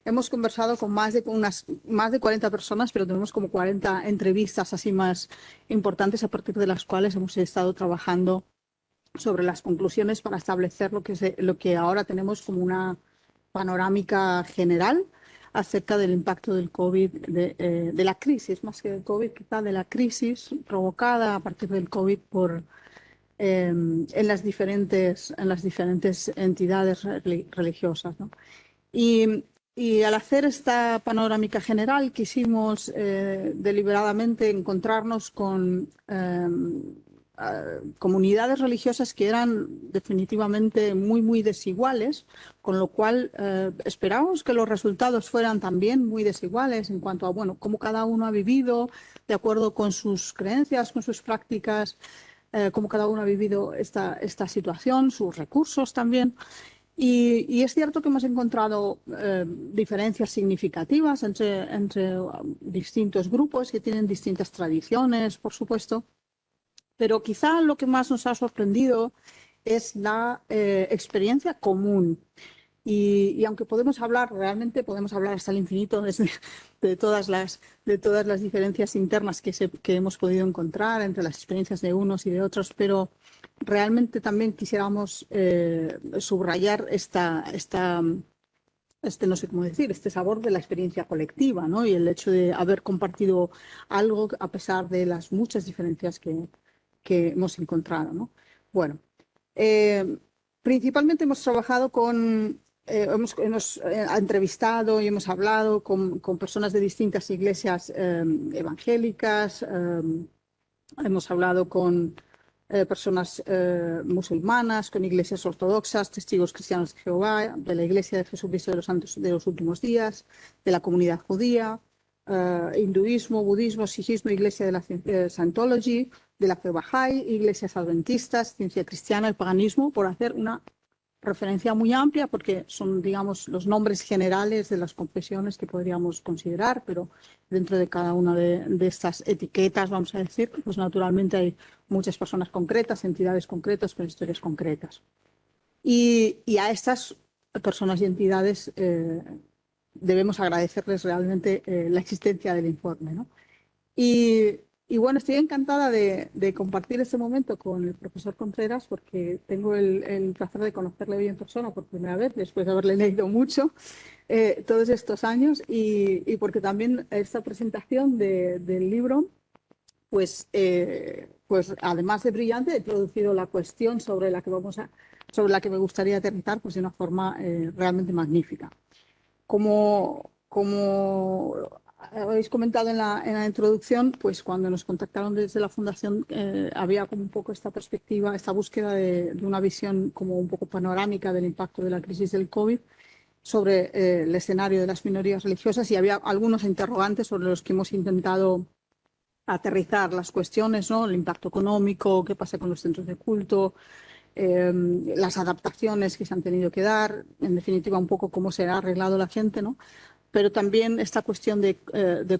hemos conversado con más de 40 personas, pero tenemos como 40 entrevistas así más importantes a partir de las cuales hemos estado trabajando sobre las conclusiones para establecer lo que ahora tenemos como una panorámica general acerca del impacto del COVID, de la crisis, más que del COVID, quizá de la crisis provocada a partir del COVID en las diferentes entidades religiosas, ¿no? Y, y al hacer esta panorámica general quisimos deliberadamente encontrarnos con comunidades religiosas que eran definitivamente muy desiguales, con lo cual esperábamos que los resultados fueran también muy desiguales en cuanto a, bueno, cómo cada uno ha vivido de acuerdo con sus creencias, con sus prácticas, cómo cada uno ha vivido esta situación, sus recursos también. Y es cierto que hemos encontrado diferencias significativas entre distintos grupos que tienen distintas tradiciones, por supuesto, pero quizá lo que más nos ha sorprendido es la experiencia común. Y aunque realmente podemos hablar hasta el infinito de todas las diferencias internas que hemos podido encontrar entre las experiencias de unos y de otros, pero realmente también quisiéramos subrayar no sé cómo decir, este sabor de la experiencia colectiva, ¿no? Y el hecho de haber compartido algo a pesar de las muchas diferencias que hemos encontrado, ¿no? Bueno, eh, principalmente hemos trabajado hemos entrevistado y hemos hablado con personas de distintas iglesias evangélicas, hemos hablado con personas musulmanas, con iglesias ortodoxas, testigos cristianos de Jehová, de la Iglesia de Jesucristo de los Santos de los Últimos Días, de la comunidad judía, hinduismo, budismo, sijismo, Iglesia de la Scientology, de la fe Bahá'í, iglesias adventistas, ciencia cristiana, el paganismo, por hacer una referencia muy amplia, porque son, digamos, los nombres generales de las confesiones que podríamos considerar, pero dentro de cada una de estas etiquetas, vamos a decir, pues naturalmente hay muchas personas concretas, entidades concretas, con historias concretas. Y a estas personas y entidades debemos agradecerles realmente la existencia del informe, ¿no? Y bueno, estoy encantada de compartir este momento con el profesor Contreras porque tengo el placer de conocerle hoy en persona por primera vez, después de haberle leído mucho todos estos años y porque también esta presentación del libro, pues además de brillante, he introducido la cuestión sobre la que me gustaría aterrizar pues de una forma realmente magnífica. Como habéis comentado en la introducción, pues cuando nos contactaron desde la Fundación había como un poco esta perspectiva, esta búsqueda de una visión como un poco panorámica del impacto de la crisis del COVID sobre el escenario de las minorías religiosas y había algunos interrogantes sobre los que hemos intentado aterrizar las cuestiones, ¿no? El impacto económico, qué pasa con los centros de culto, las adaptaciones que se han tenido que dar, en definitiva un poco cómo se ha arreglado la gente, ¿no? Pero también esta cuestión de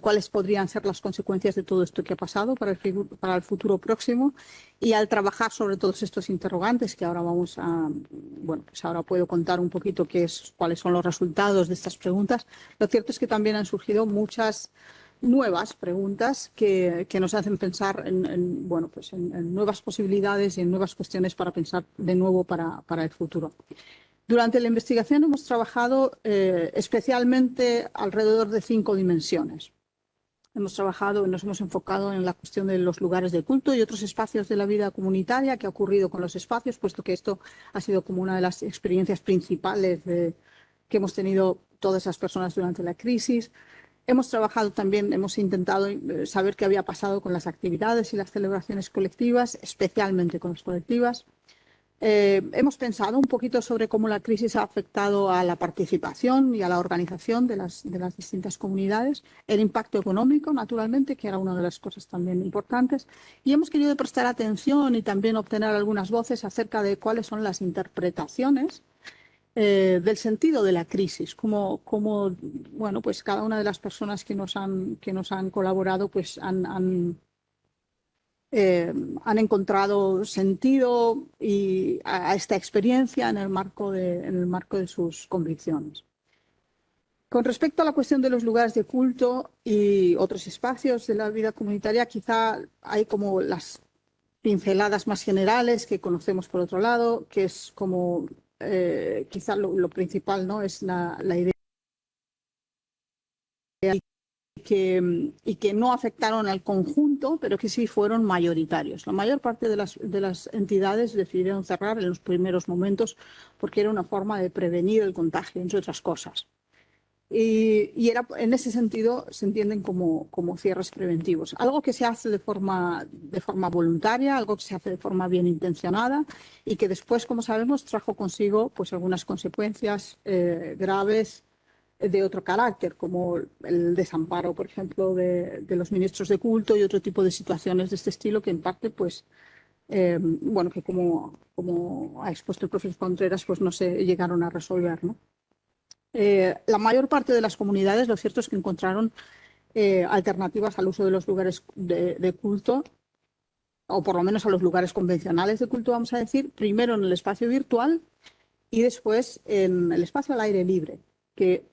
cuáles podrían ser las consecuencias de todo esto que ha pasado para el futuro próximo y al trabajar sobre todos estos interrogantes que ahora bueno, pues ahora puedo contar un poquito cuáles son los resultados de estas preguntas. Lo cierto es que también han surgido muchas nuevas preguntas que nos hacen pensar bueno, pues en nuevas posibilidades y en nuevas cuestiones para pensar de nuevo para el futuro. Durante la investigación hemos trabajado especialmente alrededor de 5 dimensiones. Nos hemos enfocado en la cuestión de los lugares de culto y otros espacios de la vida comunitaria, qué ha ocurrido con los espacios, puesto que esto ha sido como una de las experiencias principales que hemos tenido todas las personas durante la crisis. Hemos trabajado también, hemos intentado saber qué había pasado con las actividades y las celebraciones colectivas, especialmente con las colectivas. Hemos pensado un poquito sobre cómo la crisis ha afectado a la participación y a la organización de las distintas comunidades, el impacto económico, naturalmente, que era una de las cosas también importantes, y hemos querido prestar atención y también obtener algunas voces acerca de cuáles son las interpretaciones del sentido de la crisis, bueno, pues cada una de las personas que nos han colaborado pues han encontrado sentido a esta experiencia en el marco de sus convicciones. Con respecto a la cuestión de los lugares de culto y otros espacios de la vida comunitaria, quizá hay como las pinceladas más generales que conocemos por otro lado, que es como quizá lo principal, ¿no? Es la idea y que no afectaron al conjunto, pero que sí fueron mayoritarios. La mayor parte de las entidades decidieron cerrar en los primeros momentos porque era una forma de prevenir el contagio, entre otras cosas. Y era, en ese sentido se entienden como cierres preventivos. Algo que se hace de forma voluntaria, algo que se hace de forma bien intencionada y que después, como sabemos, trajo consigo pues, algunas consecuencias graves de otro carácter, como el desamparo, por ejemplo, de los ministros de culto y otro tipo de situaciones de este estilo que en parte, pues, bueno, que como ha expuesto el profesor Contreras, pues no se llegaron a resolver, ¿no? La mayor parte de las comunidades, lo cierto es que encontraron alternativas al uso de los lugares de culto, o por lo menos a los lugares convencionales de culto, vamos a decir, primero en el espacio virtual y después en el espacio al aire libre, que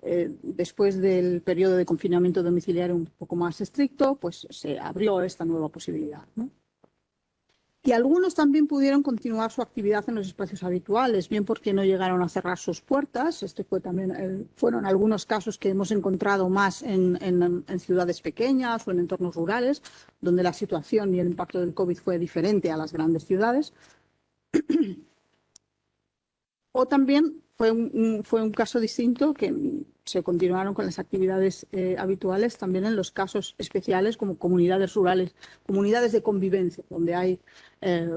después del periodo de confinamiento domiciliario un poco más estricto, pues se abrió esta nueva posibilidad, ¿no? Y algunos también pudieron continuar su actividad en los espacios habituales, bien porque no llegaron a cerrar sus puertas. Este fue también, fueron algunos casos que hemos encontrado más en ciudades pequeñas o en entornos rurales, donde la situación y el impacto del COVID fue diferente a las grandes ciudades. O también fue un caso distinto que se continuaron con las actividades habituales también en los casos especiales como comunidades rurales, comunidades de convivencia, donde hay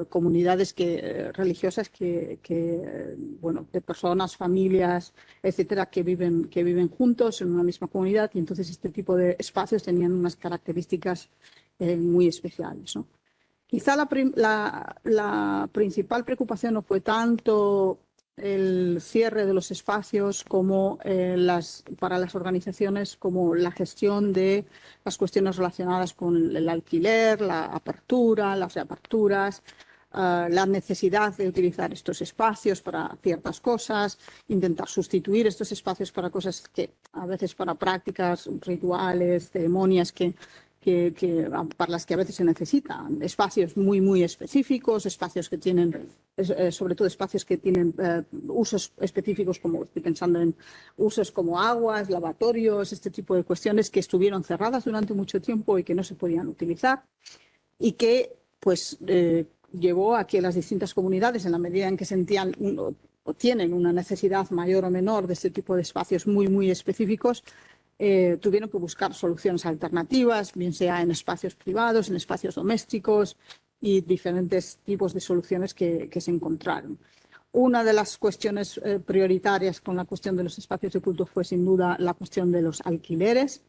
comunidades religiosas bueno, de personas, familias, etcétera, que viven juntos en una misma comunidad y entonces este tipo de espacios tenían unas características muy especiales, ¿no? Quizá la principal preocupación no fue tanto el cierre de los espacios como para las organizaciones como la gestión de las cuestiones relacionadas con el alquiler, la apertura, las reaperturas, la necesidad de utilizar estos espacios para ciertas cosas, intentar sustituir estos espacios para cosas que a veces para prácticas, rituales, ceremonias para las que a veces se necesitan espacios muy específicos, espacios que tienen, sobre todo espacios que tienen usos específicos, como estoy pensando en usos como aguas, lavatorios, este tipo de cuestiones que estuvieron cerradas durante mucho tiempo y que no se podían utilizar y que pues llevó a que las distintas comunidades, en la medida en que sentían o tienen una necesidad mayor o menor de este tipo de espacios muy específicos, tuvieron que buscar soluciones alternativas, bien sea en espacios privados, en espacios domésticos y diferentes tipos de soluciones que se encontraron. Una de las cuestiones prioritarias con la cuestión de los espacios de culto fue sin duda la cuestión de los alquileres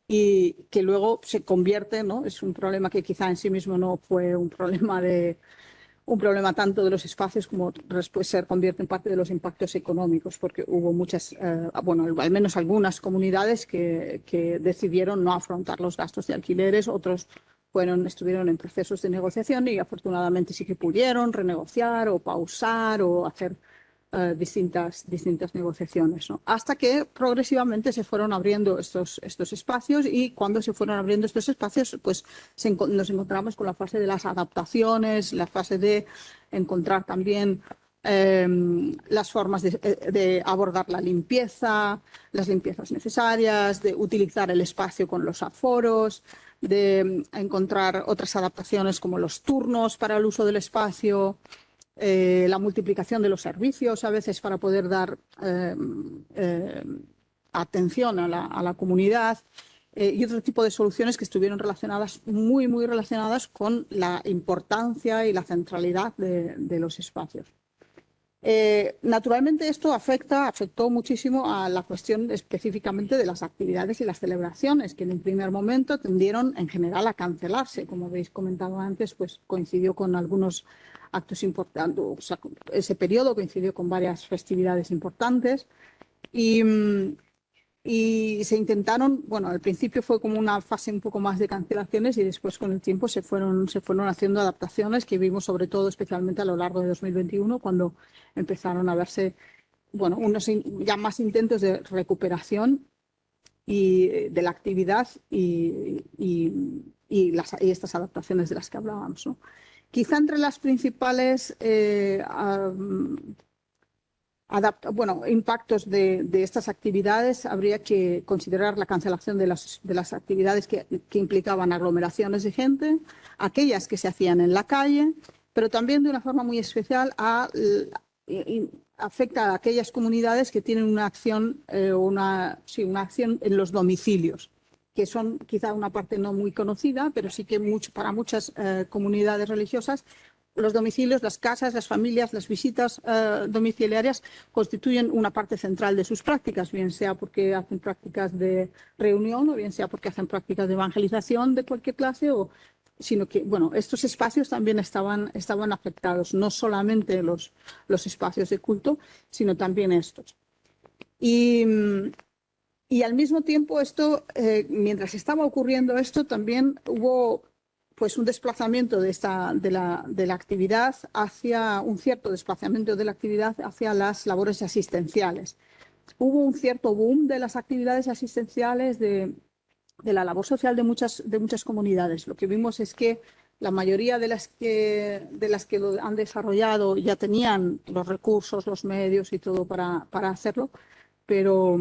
y que luego se convierte, ¿no? Es un problema que quizá en sí mismo no fue un problema tanto de los espacios como después se convierte en parte de los impactos económicos, porque hubo muchas, bueno, al menos algunas comunidades que decidieron no afrontar los gastos de alquileres, otros estuvieron en procesos de negociación y afortunadamente sí que pudieron renegociar o pausar o hacer distintas negociaciones, ¿no? Hasta que progresivamente se fueron abriendo estos espacios y cuando se fueron abriendo estos espacios, pues nos encontramos con la fase de las adaptaciones, la fase de encontrar también las formas de abordar la limpieza, las limpiezas necesarias, de utilizar el espacio con los aforos, de encontrar otras adaptaciones como los turnos para el uso del espacio, la multiplicación de los servicios a veces para poder dar atención a la comunidad y otro tipo de soluciones que estuvieron relacionadas, muy relacionadas con la importancia y la centralidad de los espacios. Naturalmente esto afectó muchísimo a la cuestión específicamente de las actividades y las celebraciones, que en un primer momento tendieron en general a cancelarse. Como habéis comentado antes, pues coincidió con algunos actos importantes, o sea, ese periodo coincidió con varias festividades importantes y se intentaron, bueno, al principio fue como una fase un poco más de cancelaciones y después con el tiempo se fueron haciendo adaptaciones que vimos sobre todo especialmente a lo largo de 2021 cuando empezaron a verse, bueno, unos ya más intentos de recuperación de la actividad y estas adaptaciones de las que hablábamos, ¿no? Quizá entre las principales impactos de estas actividades habría que considerar la cancelación de las actividades que implicaban aglomeraciones de gente, aquellas que se hacían en la calle, pero también de una forma muy especial afecta a aquellas comunidades que tienen una acción, una acción en los domicilios, que son quizá una parte no muy conocida, pero sí que para muchas comunidades religiosas los domicilios, las casas, las familias, las visitas domiciliarias constituyen una parte central de sus prácticas, bien sea porque hacen prácticas de reunión o bien sea porque hacen prácticas de evangelización de cualquier clase, sino que, bueno, estos espacios también estaban afectados, no solamente los espacios de culto, sino también estos. Y al mismo tiempo mientras estaba ocurriendo esto, también hubo pues un desplazamiento de la actividad hacia un cierto desplazamiento de la actividad hacia las labores asistenciales. Hubo un cierto boom de las actividades asistenciales de la labor social de muchas comunidades. Lo que vimos es que la mayoría de las que lo han desarrollado ya tenían los recursos, los medios y todo para hacerlo, pero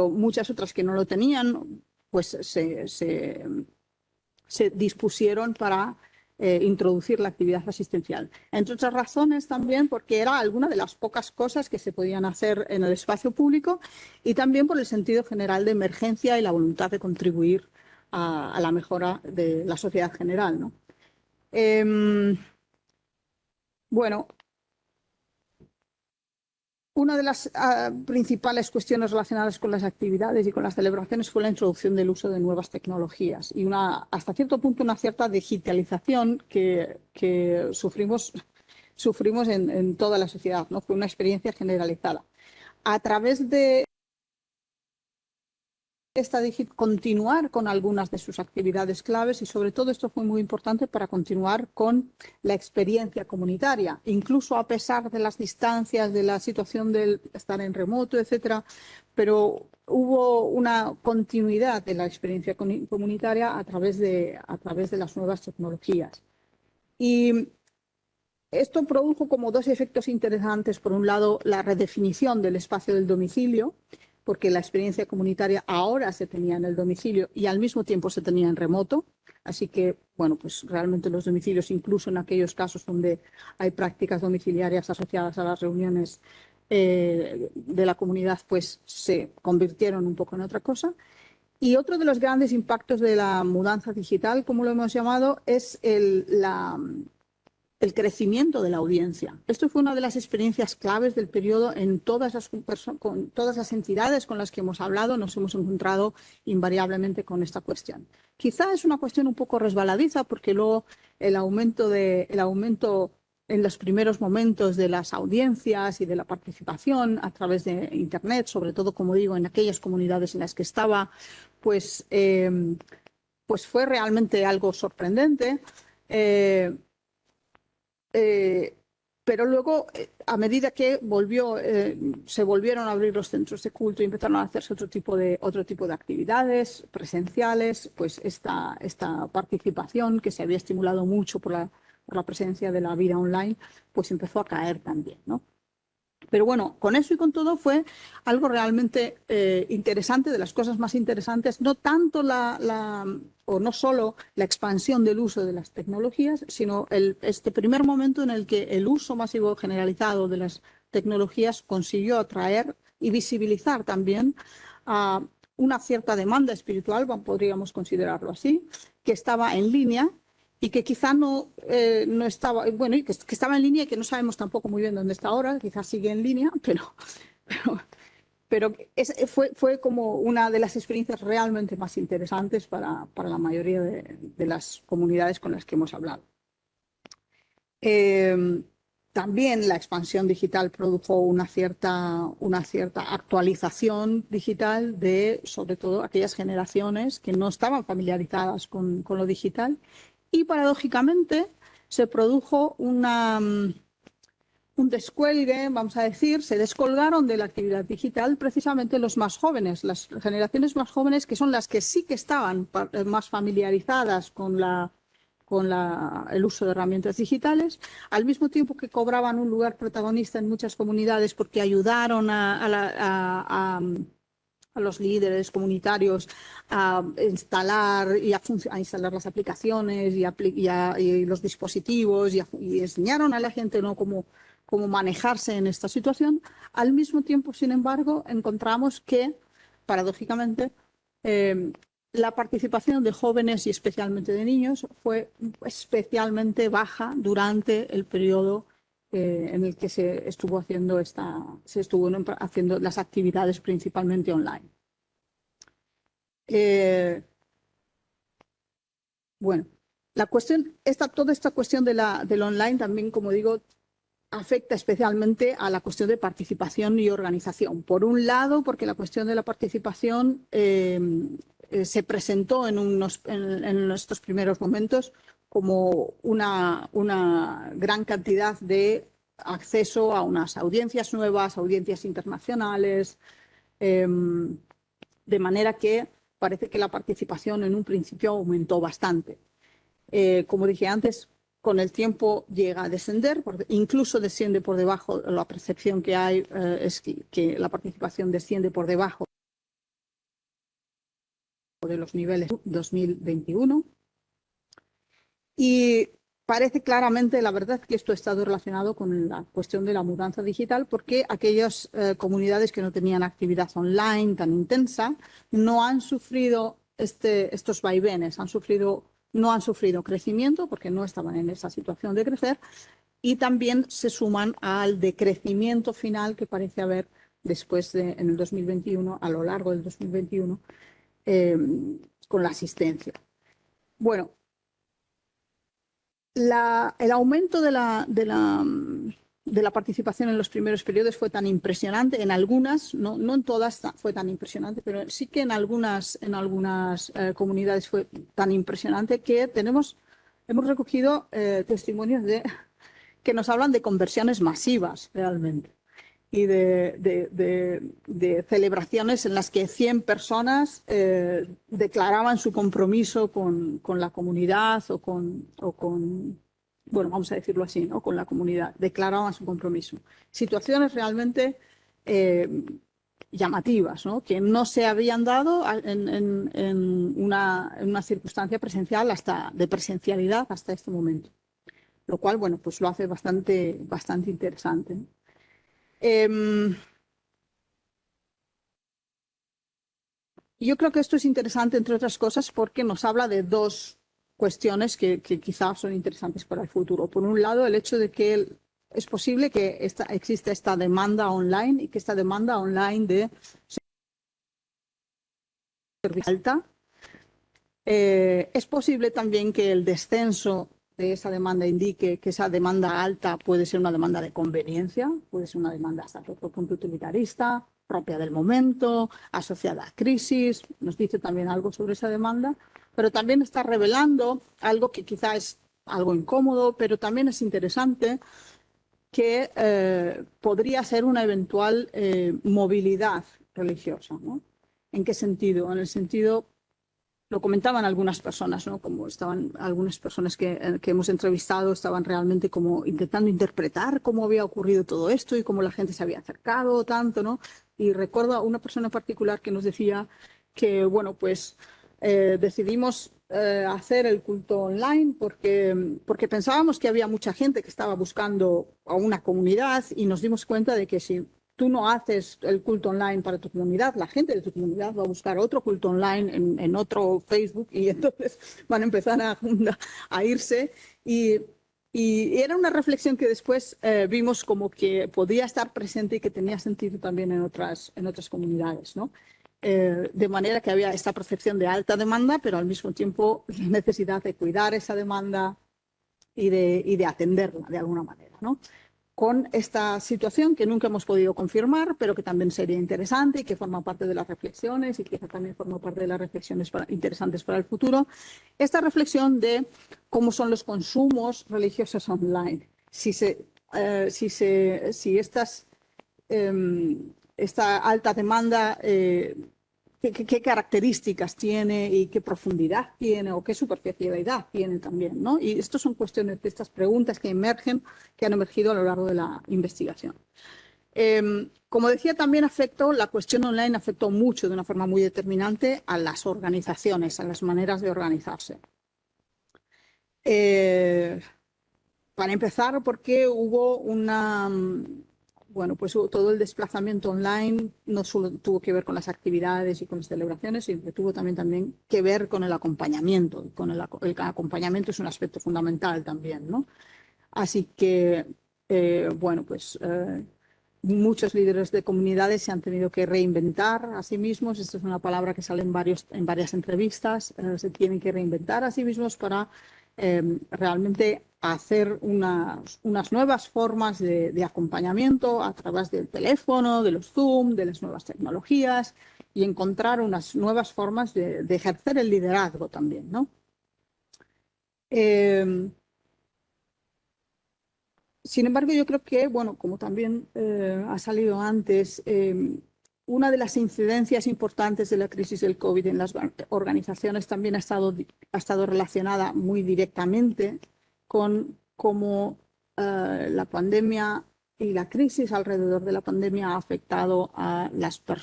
muchas otras que no lo tenían, pues se dispusieron para introducir la actividad asistencial. Entre otras razones también porque era alguna de las pocas cosas que se podían hacer en el espacio público y también por el sentido general de emergencia y la voluntad de contribuir a la mejora de la sociedad general, ¿no? Bueno, una de las principales cuestiones relacionadas con las actividades y con las celebraciones fue la introducción del uso de nuevas tecnologías y hasta cierto punto una cierta digitalización que sufrimos en toda la sociedad, ¿no? Fue una experiencia generalizada. A través de continuar con algunas de sus actividades claves y sobre todo esto fue muy importante para continuar con la experiencia comunitaria, incluso a pesar de las distancias, de la situación de estar en remoto, etcétera, pero hubo una continuidad de la experiencia comunitaria a través de las nuevas tecnologías. Y esto produjo como dos efectos interesantes. Por un lado, la redefinición del espacio del domicilio, porque la experiencia comunitaria ahora se tenía en el domicilio y al mismo tiempo se tenía en remoto. Así que, bueno, pues realmente los domicilios, incluso en aquellos casos donde hay prácticas domiciliarias asociadas a las reuniones de la comunidad, pues se convirtieron un poco en otra cosa. Y otro de los grandes impactos de la mudanza digital, como lo hemos llamado, es el crecimiento de la audiencia. Esto fue una de las experiencias claves del periodo con todas las entidades con las que hemos hablado, nos hemos encontrado invariablemente con esta cuestión. Quizá es una cuestión un poco resbaladiza porque luego el aumento en los primeros momentos de las audiencias y de la participación a través de Internet, sobre todo, como digo, en aquellas comunidades en las que estaba, pues fue realmente algo sorprendente. Pero luego, a medida que se volvieron a abrir los centros de culto y empezaron a hacerse otro tipo de actividades presenciales, pues esta participación que se había estimulado mucho por la presencia de la vida online, pues empezó a caer también, ¿no? Pero bueno, con eso y con todo fue algo realmente interesante, de las cosas más interesantes, no tanto o no solo la expansión del uso de las tecnologías, sino este primer momento en el que el uso masivo generalizado de las tecnologías consiguió atraer y visibilizar también a una cierta demanda espiritual, podríamos considerarlo así, que estaba en línea y que quizá no estaba, bueno, y que estaba en línea y que no sabemos tampoco muy bien dónde está ahora, quizás sigue en línea, pero fue como una de las experiencias realmente más interesantes para la mayoría de las comunidades con las que hemos hablado. También la expansión digital produjo una cierta actualización digital de, sobre todo, aquellas generaciones que no estaban familiarizadas con lo digital. Y paradójicamente se produjo un descuelgue, vamos a decir, se descolgaron de la actividad digital precisamente los más jóvenes, las generaciones más jóvenes, que son las que sí que estaban más familiarizadas con el uso de herramientas digitales, al mismo tiempo que cobraban un lugar protagonista en muchas comunidades porque ayudaron a los líderes comunitarios a instalar y a instalar las aplicaciones y los dispositivos y enseñaron a la gente, ¿no?, cómo manejarse en esta situación. Al mismo tiempo, sin embargo, encontramos que, paradójicamente, la participación de jóvenes y especialmente de niños fue especialmente baja durante el periodo en el que se estuvo haciendo las actividades principalmente online. Bueno, toda esta cuestión del online también, como digo, afecta especialmente a la cuestión de participación y organización. Por un lado, porque la cuestión de la participación se presentó en estos primeros momentos como una gran cantidad de acceso a unas audiencias nuevas, audiencias internacionales, de manera que parece que la participación en un principio aumentó bastante. Como dije antes, con el tiempo llega a descender, incluso desciende por debajo. La percepción que hay es que la participación desciende por debajo de los niveles 2021. Y parece claramente, la verdad, que esto ha estado relacionado con la cuestión de la mudanza digital, porque aquellas comunidades que no tenían actividad online tan intensa no han sufrido estos vaivenes, no han sufrido crecimiento porque no estaban en esa situación de crecer, y también se suman al decrecimiento final que parece haber después en el 2021, a lo largo del 2021, con la asistencia. Bueno, el aumento de la participación en los primeros periodos fue tan impresionante, en algunas, no en todas fue tan impresionante, pero sí que en algunas comunidades fue tan impresionante que hemos recogido testimonios que nos hablan de conversiones masivas realmente y de celebraciones en las que 100 personas declaraban su compromiso con la comunidad o con, bueno, vamos a decirlo así, ¿no?, con la comunidad, declaraban su compromiso. Situaciones realmente llamativas, ¿no?, que no se habían dado en una circunstancia de presencialidad hasta este momento. Lo cual, bueno, pues lo hace bastante interesante, ¿no? Yo creo que esto es interesante, entre otras cosas, porque nos habla de dos cuestiones que quizás son interesantes para el futuro. Por un lado, el hecho de que es posible que exista esta demanda online y que esta demanda online de servicio alta. Es posible también que el descenso de esa demanda indique que esa demanda alta puede ser una demanda de conveniencia, puede ser una demanda hasta cierto punto utilitarista, propia del momento, asociada a crisis. Nos dice también algo sobre esa demanda, pero también está revelando algo que quizá es algo incómodo, pero también es interesante, que podría ser una eventual movilidad religiosa, ¿no? ¿En qué sentido? En el sentido, lo comentaban algunas personas, ¿no?, como estaban algunas personas que hemos entrevistado, estaban realmente como intentando interpretar cómo había ocurrido todo esto y cómo la gente se había acercado tanto, ¿no? Y recuerdo a una persona en particular que nos decía que, bueno, pues decidimos hacer el culto online porque pensábamos que había mucha gente que estaba buscando a una comunidad, y nos dimos cuenta de que si tú no haces el culto online para tu comunidad, la gente de tu comunidad va a buscar otro culto online en otro Facebook, y entonces van a empezar a irse. Y era una reflexión que después vimos como que podía estar presente y que tenía sentido también en otras comunidades, ¿no? De manera que había esta percepción de alta demanda, pero al mismo tiempo la necesidad de cuidar esa demanda y de atenderla de alguna manera, ¿no?, con esta situación que nunca hemos podido confirmar, pero que también sería interesante y que forma parte de las reflexiones, y que también forma parte de las reflexiones interesantes para el futuro. Esta reflexión de cómo son los consumos religiosos online. si esta alta demanda, qué características tiene y qué profundidad tiene o qué superficialidad tiene también, ¿no? Y estas son cuestiones de estas preguntas que emergen, que han emergido a lo largo de la investigación. Como decía, también la cuestión online afectó mucho, de una forma muy determinante, a las organizaciones, a las maneras de organizarse. Para empezar, porque hubo pues todo el desplazamiento online no solo tuvo que ver con las actividades y con las celebraciones, sino que tuvo también que ver con el acompañamiento. El acompañamiento es un aspecto fundamental también, ¿no? Así que, muchos líderes de comunidades se han tenido que reinventar a sí mismos. Esta es una palabra que sale en varias entrevistas. Se tienen que reinventar a sí mismos para realmente hacer unas nuevas formas de acompañamiento a través del teléfono, de los Zoom, de las nuevas tecnologías, y encontrar unas nuevas formas de ejercer el liderazgo también, ¿no? Sin embargo, yo creo que, como también ha salido antes, una de las incidencias importantes de la crisis del COVID en las organizaciones también ha estado relacionada muy directamente con cómo la pandemia y la crisis alrededor de la pandemia ha afectado a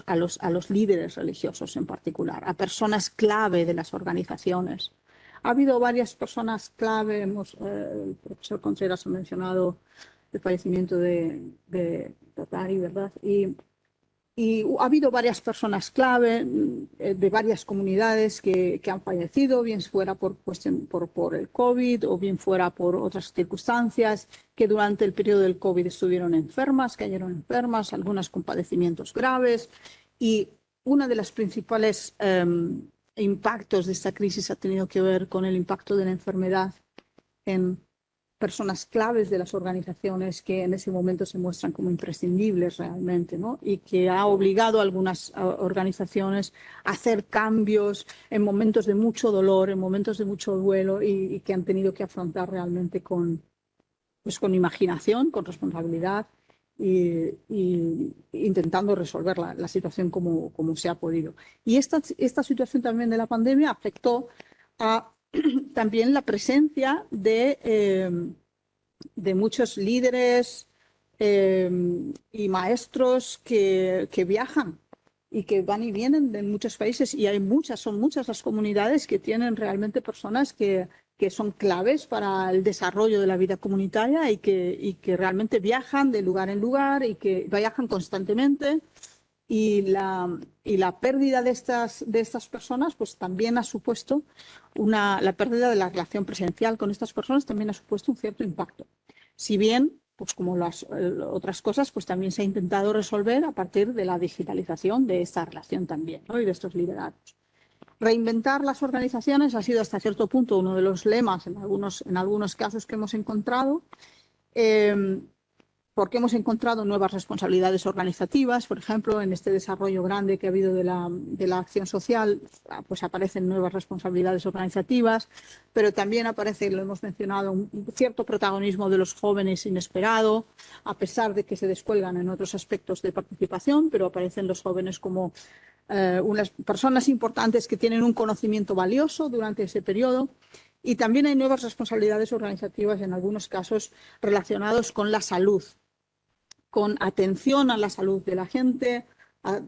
los líderes religiosos en particular, a personas clave de las organizaciones. Ha habido varias personas clave, el profesor Contreras ha mencionado el fallecimiento de Tatari, ¿verdad? Y ha habido varias personas clave de varias comunidades que han fallecido, bien fuera por el COVID o bien fuera por otras circunstancias, que durante el periodo del COVID estuvieron enfermas, cayeron enfermas, algunas con padecimientos graves. Y una de las principales impactos de esta crisis ha tenido que ver con el impacto de la enfermedad en personas claves de las organizaciones que en ese momento se muestran como imprescindibles realmente, ¿no? Y que ha obligado a algunas organizaciones a hacer cambios en momentos de mucho dolor, en momentos de mucho duelo, y que han tenido que afrontar realmente con imaginación, con responsabilidad, y intentando resolver la situación como se ha podido. Y esta situación también de la pandemia afectó a también la presencia de muchos líderes y maestros que viajan y que van y vienen de muchos países, y son muchas las comunidades que tienen realmente personas que son claves para el desarrollo de la vida comunitaria y que realmente viajan de lugar en lugar y que viajan constantemente. Y la pérdida de estas personas pues también ha supuesto la pérdida de la relación presencial con estas personas, también ha supuesto un cierto impacto. Si bien, pues como las otras cosas, pues también se ha intentado resolver a partir de la digitalización de esta relación también, ¿no? Y de estos liderazgos. Reinventar las organizaciones ha sido hasta cierto punto uno de los lemas en algunos casos que hemos encontrado. Porque hemos encontrado nuevas responsabilidades organizativas. Por ejemplo, en este desarrollo grande que ha habido de la acción social, pues aparecen nuevas responsabilidades organizativas, pero también aparece, lo hemos mencionado, un cierto protagonismo de los jóvenes inesperado, a pesar de que se descuelgan en otros aspectos de participación, pero aparecen los jóvenes como unas personas importantes que tienen un conocimiento valioso durante ese periodo. Y también hay nuevas responsabilidades organizativas, en algunos casos relacionados con la salud, con atención a la salud de la gente,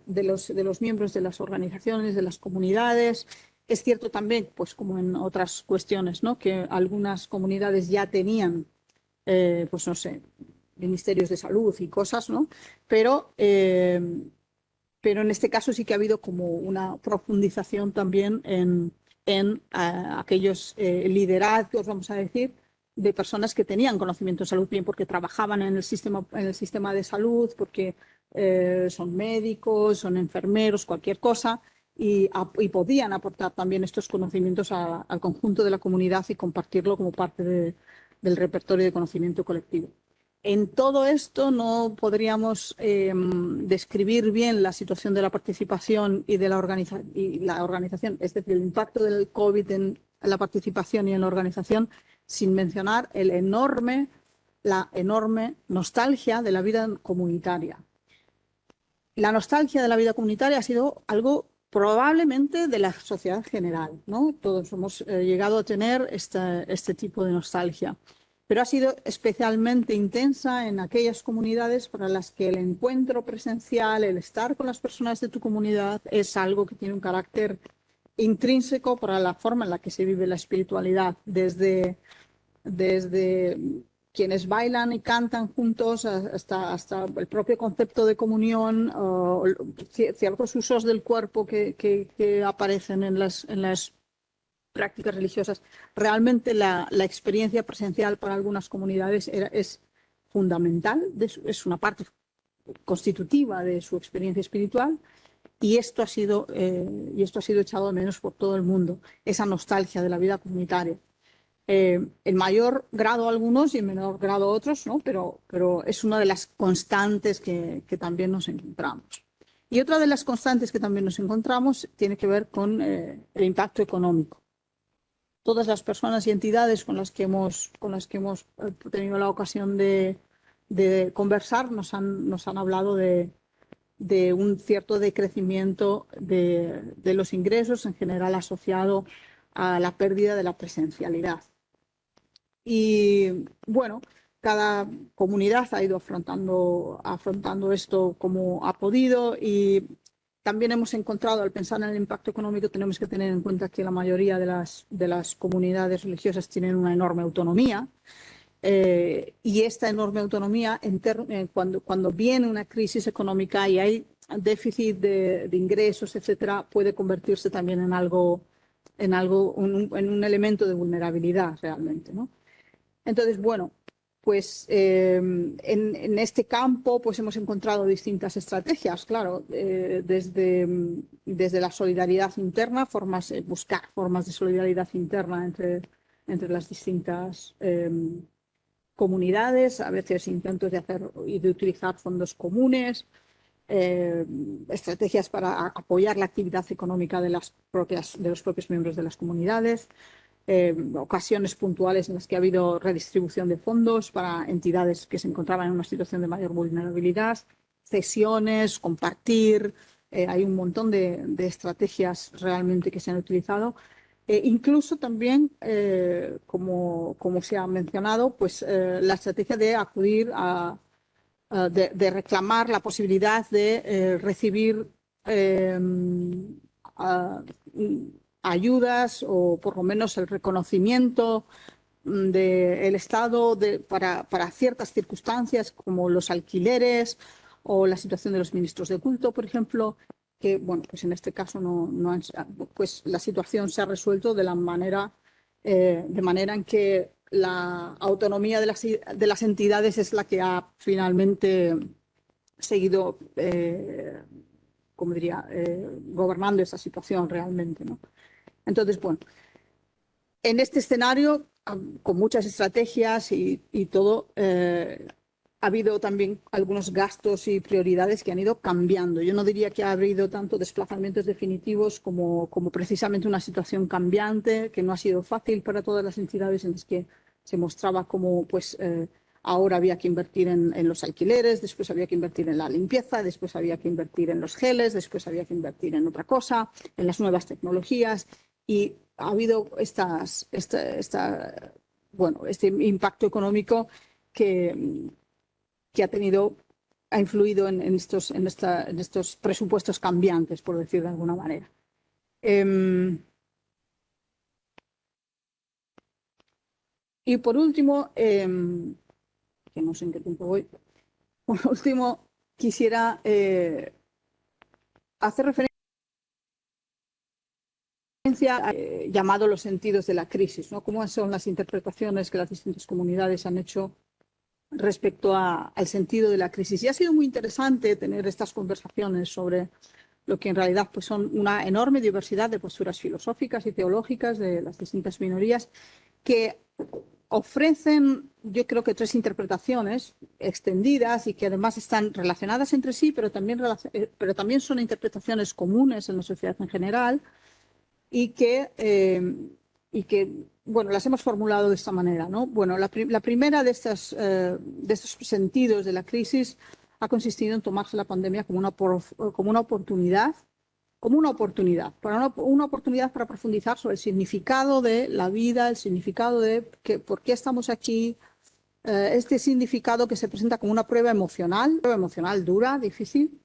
de los miembros de las organizaciones, de las comunidades. Es cierto también, pues como en otras cuestiones, ¿no?, que algunas comunidades ya tenían, pues no sé, ministerios de salud y cosas, ¿no? Pero en este caso sí que ha habido como una profundización también en aquellos liderazgos, vamos a decir, de personas que tenían conocimiento de salud, bien porque trabajaban en el sistema de salud, porque son médicos, son enfermeros, cualquier cosa, y podían aportar también estos conocimientos al conjunto de la comunidad y compartirlo como parte del repertorio de conocimiento colectivo. En todo esto no podríamos describir bien la situación de la participación y de la organización, es decir, el impacto del COVID en la participación y en la organización, sin mencionar el enorme la enorme nostalgia de la vida comunitaria. La nostalgia de la vida comunitaria ha sido algo probablemente de la sociedad general, ¿no? Todos hemos llegado a tener este tipo de nostalgia, pero ha sido especialmente intensa en aquellas comunidades para las que el encuentro presencial, el estar con las personas de tu comunidad, es algo que tiene un carácter intrínseco para la forma en la que se vive la espiritualidad, desde quienes bailan y cantan juntos hasta el propio concepto de comunión, ciertos usos del cuerpo que aparecen en las prácticas religiosas. Realmente la experiencia presencial para algunas comunidades es fundamental, es una parte constitutiva de su experiencia espiritual. Y esto ha sido echado de menos por todo el mundo, esa nostalgia de la vida comunitaria. En mayor grado algunos y en menor grado otros, ¿no? Pero es una de las constantes que también nos encontramos. Y otra de las constantes que también nos encontramos tiene que ver con el impacto económico. Todas las personas y entidades con las que hemos tenido la ocasión de conversar nos han hablado de un cierto decrecimiento de los ingresos, en general asociado a la pérdida de la presencialidad. Y bueno, cada comunidad ha ido afrontando esto como ha podido, y también hemos encontrado, al pensar en el impacto económico, tenemos que tener en cuenta que la mayoría de las comunidades religiosas tienen una enorme autonomía. Y esta enorme autonomía, cuando viene una crisis económica y hay déficit de ingresos, etcétera, puede convertirse también en un elemento de vulnerabilidad realmente, ¿no? Entonces, bueno, pues en este campo pues hemos encontrado distintas estrategias, claro, desde la solidaridad interna, buscar formas de solidaridad interna entre las distintas comunidades, a veces intentos de hacer y de utilizar fondos comunes, estrategias para apoyar la actividad económica de los propios miembros de las comunidades, ocasiones puntuales en las que ha habido redistribución de fondos para entidades que se encontraban en una situación de mayor vulnerabilidad, cesiones, compartir. Hay un montón de estrategias realmente que se han utilizado. Incluso también, como se ha mencionado, pues la estrategia de acudir de reclamar la posibilidad de recibir ayudas, o por lo menos el reconocimiento del Estado para ciertas circunstancias, como los alquileres o la situación de los ministros de culto, por ejemplo, que bueno, pues en este caso pues la situación se ha resuelto de manera en que la autonomía de las entidades es la que ha finalmente seguido, como diría, gobernando esa situación realmente, ¿no? Entonces, bueno, en este escenario, con muchas estrategias y todo, ha habido también algunos gastos y prioridades que han ido cambiando. Yo no diría que ha habido tanto desplazamientos definitivos como precisamente una situación cambiante, que no ha sido fácil para todas las entidades, en las que se mostraba como pues ahora había que invertir en los alquileres, después había que invertir en la limpieza, después había que invertir en los geles, después había que invertir en otra cosa, en las nuevas tecnologías. Y ha habido este impacto económico que ha influido en estos presupuestos cambiantes, por decir de alguna manera. Y por último, que no sé en qué tiempo voy, por último quisiera hacer referencia llamado los sentidos de la crisis, ¿no? ¿Cómo son las interpretaciones que las distintas comunidades han hecho respecto al sentido de la crisis? Y ha sido muy interesante tener estas conversaciones sobre lo que en realidad pues, son una enorme diversidad de posturas filosóficas y teológicas de las distintas minorías, que ofrecen, yo creo que, tres interpretaciones extendidas y que además están relacionadas entre sí, pero también son interpretaciones comunes en la sociedad en general, y que bueno, las hemos formulado de esta manera, ¿no? Bueno, la primera de estos sentidos de la crisis ha consistido en tomarse la pandemia como una oportunidad, una oportunidad para profundizar sobre el significado de la vida, el significado de por qué estamos aquí, este significado que se presenta como una prueba emocional dura, difícil,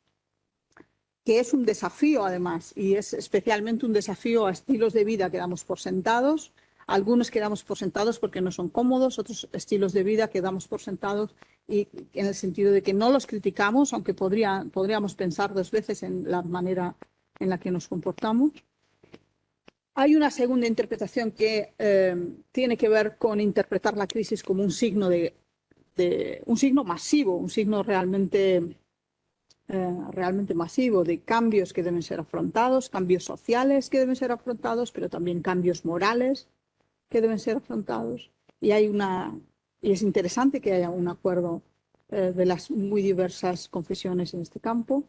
que es un desafío además, y es especialmente un desafío a estilos de vida que damos por sentados. Algunos que damos por sentados porque no son cómodos, otros estilos de vida que damos por sentados y en el sentido de que no los criticamos, aunque podríamos pensar dos veces en la manera en la que nos comportamos. Hay una segunda interpretación que tiene que ver con interpretar la crisis como un signo un signo masivo, un signo realmente masivo de cambios que deben ser afrontados, cambios sociales que deben ser afrontados, pero también cambios morales que deben ser afrontados. Y es interesante que haya un acuerdo de las muy diversas confesiones en este campo.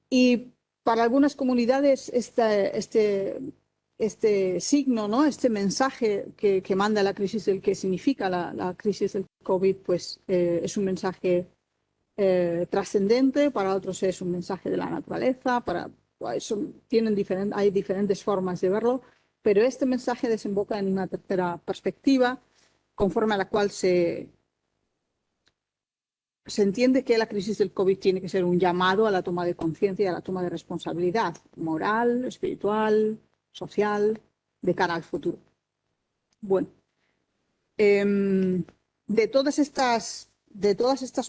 Y para algunas comunidades este signo, ¿no? Este mensaje que manda la crisis, que significa la crisis del COVID, pues es un mensaje trascendente, para otros es un mensaje de la naturaleza, hay diferentes formas de verlo, pero este mensaje desemboca en una tercera perspectiva, conforme a la cual se entiende que la crisis del COVID tiene que ser un llamado a la toma de conciencia y a la toma de responsabilidad moral, espiritual, social, de cara al futuro. Bueno, de todas estas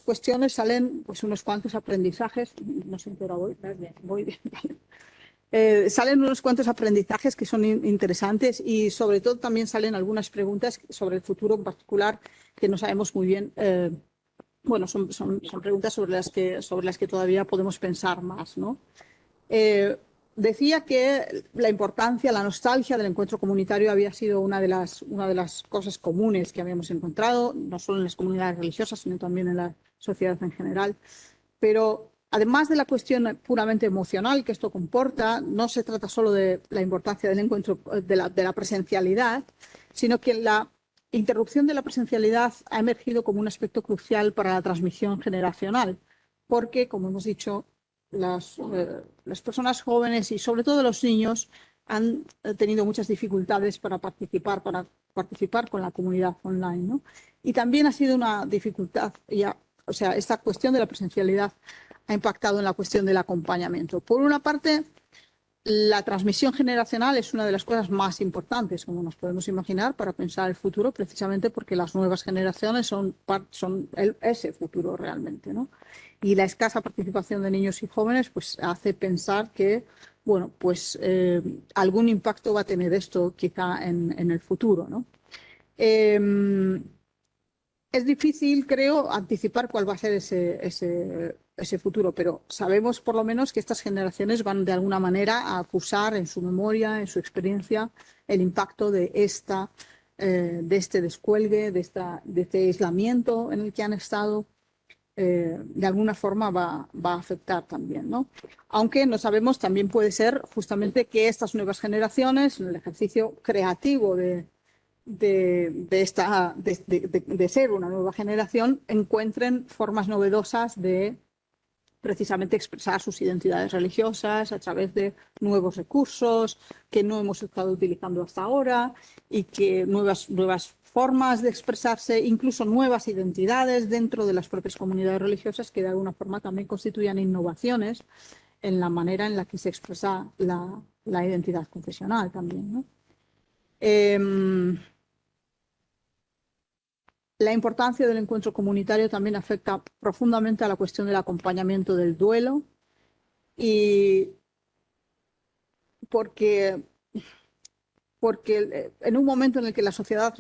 cuestiones salen pues unos cuantos aprendizajes. No sé, pero voy bien. Salen unos cuantos aprendizajes que son interesantes y sobre todo también salen algunas preguntas sobre el futuro en particular que no sabemos muy bien. Bueno, son preguntas sobre las que todavía podemos pensar más, ¿no? Decía que la importancia, la nostalgia del encuentro comunitario había sido una de las cosas comunes que habíamos encontrado, no solo en las comunidades religiosas, sino también en la sociedad en general. Pero además de la cuestión puramente emocional que esto comporta, no se trata solo de la importancia del encuentro, de la presencialidad, sino que la interrupción de la presencialidad ha emergido como un aspecto crucial para la transmisión generacional, porque, como hemos dicho, las personas jóvenes y sobre todo los niños han tenido muchas dificultades para participar con la comunidad online, ¿no? Y también ha sido una dificultad, o sea, esta cuestión de la presencialidad ha impactado en la cuestión del acompañamiento. Por una parte, la transmisión generacional es una de las cosas más importantes, como nos podemos imaginar, para pensar el futuro, precisamente porque las nuevas generaciones son ese futuro realmente, ¿no? Y la escasa participación de niños y jóvenes pues hace pensar que, bueno, pues algún impacto va a tener esto quizá en el futuro, ¿no? Es difícil, creo, anticipar cuál va a ser ese futuro, pero sabemos por lo menos que estas generaciones van de alguna manera a acusar en su memoria, en su experiencia, el impacto de este descuelgue, de este aislamiento en el que han estado. De alguna forma va a afectar también, ¿no? Aunque no sabemos, también puede ser justamente que estas nuevas generaciones, en el ejercicio creativo de ser una nueva generación, encuentren formas novedosas de precisamente expresar sus identidades religiosas a través de nuevos recursos que no hemos estado utilizando hasta ahora y que nuevas formas de expresarse, incluso nuevas identidades dentro de las propias comunidades religiosas que de alguna forma también constituyan innovaciones en la manera en la que se expresa la identidad confesional también, ¿no? La importancia del encuentro comunitario también afecta profundamente a la cuestión del acompañamiento del duelo y porque en un momento en el que la sociedad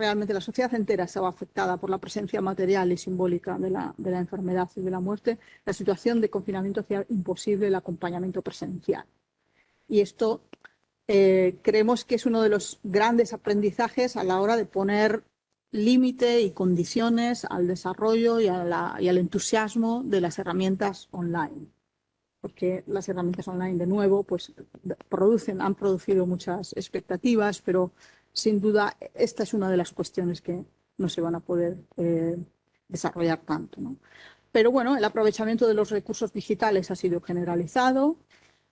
entera estaba afectada por la presencia material y simbólica de la enfermedad y de la muerte, la situación de confinamiento hacía imposible el acompañamiento presencial. Y esto creemos que es uno de los grandes aprendizajes a la hora de poner límite y condiciones al desarrollo y al entusiasmo de las herramientas online. Porque las herramientas online, de nuevo, pues han producido muchas expectativas, pero sin duda, esta es una de las cuestiones que no se van a poder desarrollar tanto, ¿no? Pero bueno, el aprovechamiento de los recursos digitales ha sido generalizado.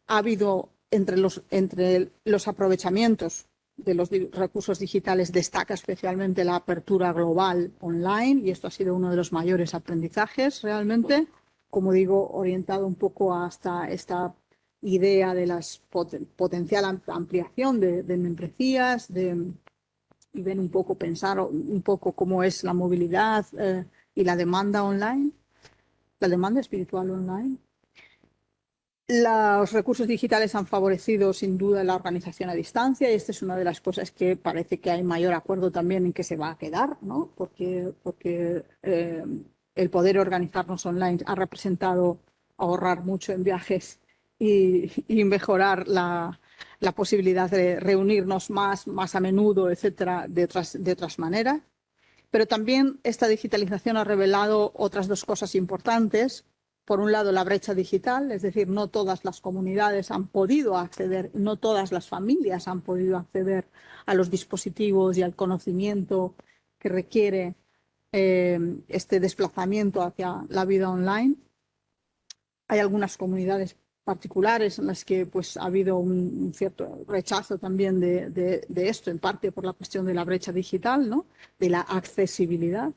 Ha habido entre los aprovechamientos de los recursos digitales, destaca especialmente la apertura global online, y esto ha sido uno de los mayores aprendizajes realmente, como digo, orientado un poco hasta esta idea de la potencial ampliación de membresías, y ven un poco, pensar un poco cómo es la movilidad y la demanda online, la demanda espiritual online. Los recursos digitales han favorecido sin duda la organización a distancia, y esta es una de las cosas que parece que hay mayor acuerdo también en que se va a quedar, ¿no? Porque el poder organizarnos online ha representado ahorrar mucho en viajes y mejorar la posibilidad de reunirnos más a menudo, etcétera, de otras maneras. Pero también esta digitalización ha revelado otras dos cosas importantes. Por un lado, la brecha digital, es decir, no todas las comunidades han podido acceder, no todas las familias han podido acceder a los dispositivos y al conocimiento que requiere este desplazamiento hacia la vida online. Hay algunas comunidades particulares en las que pues, ha habido un cierto rechazo también de esto, en parte por la cuestión de la brecha digital, ¿no? De la accesibilidad.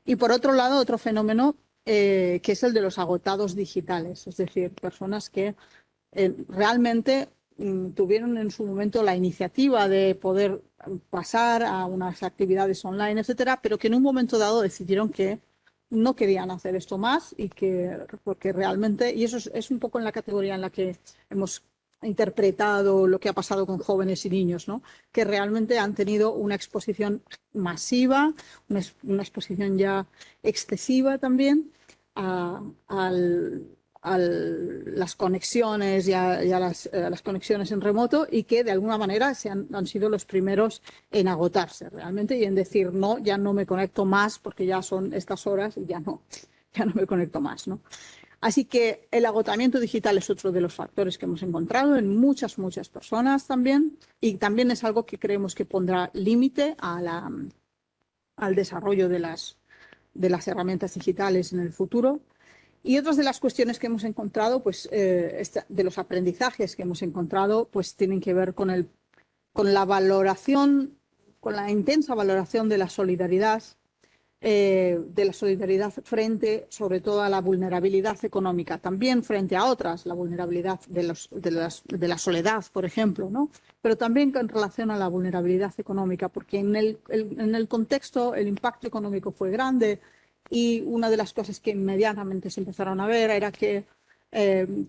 Y por otro lado, otro fenómeno que es el de los agotados digitales, es decir, personas que realmente tuvieron en su momento la iniciativa de poder pasar a unas actividades online, etcétera, pero que en un momento dado decidieron que no querían hacer esto más, y porque realmente, y eso es un poco en la categoría en la que hemos interpretado lo que ha pasado con jóvenes y niños, ¿no? Que realmente han tenido una exposición masiva, una exposición ya excesiva también a las conexiones y a las conexiones en remoto, y que de alguna manera han sido los primeros en agotarse realmente y en decir, no, ya no me conecto más porque ya son estas horas y ya no me conecto más, ¿no? Así que el agotamiento digital es otro de los factores que hemos encontrado en muchas personas también, y también es algo que creemos que pondrá límite al desarrollo de las herramientas digitales en el futuro. Y otras de las cuestiones que hemos encontrado, pues, de los aprendizajes que hemos encontrado, pues tienen que ver con la valoración, con la intensa valoración de la solidaridad frente, sobre todo, a la vulnerabilidad económica, también frente a otras, la vulnerabilidad de la soledad, por ejemplo, ¿no? Pero también en relación a la vulnerabilidad económica, porque en el contexto el impacto económico fue grande, y una de las cosas que inmediatamente se empezaron a ver era que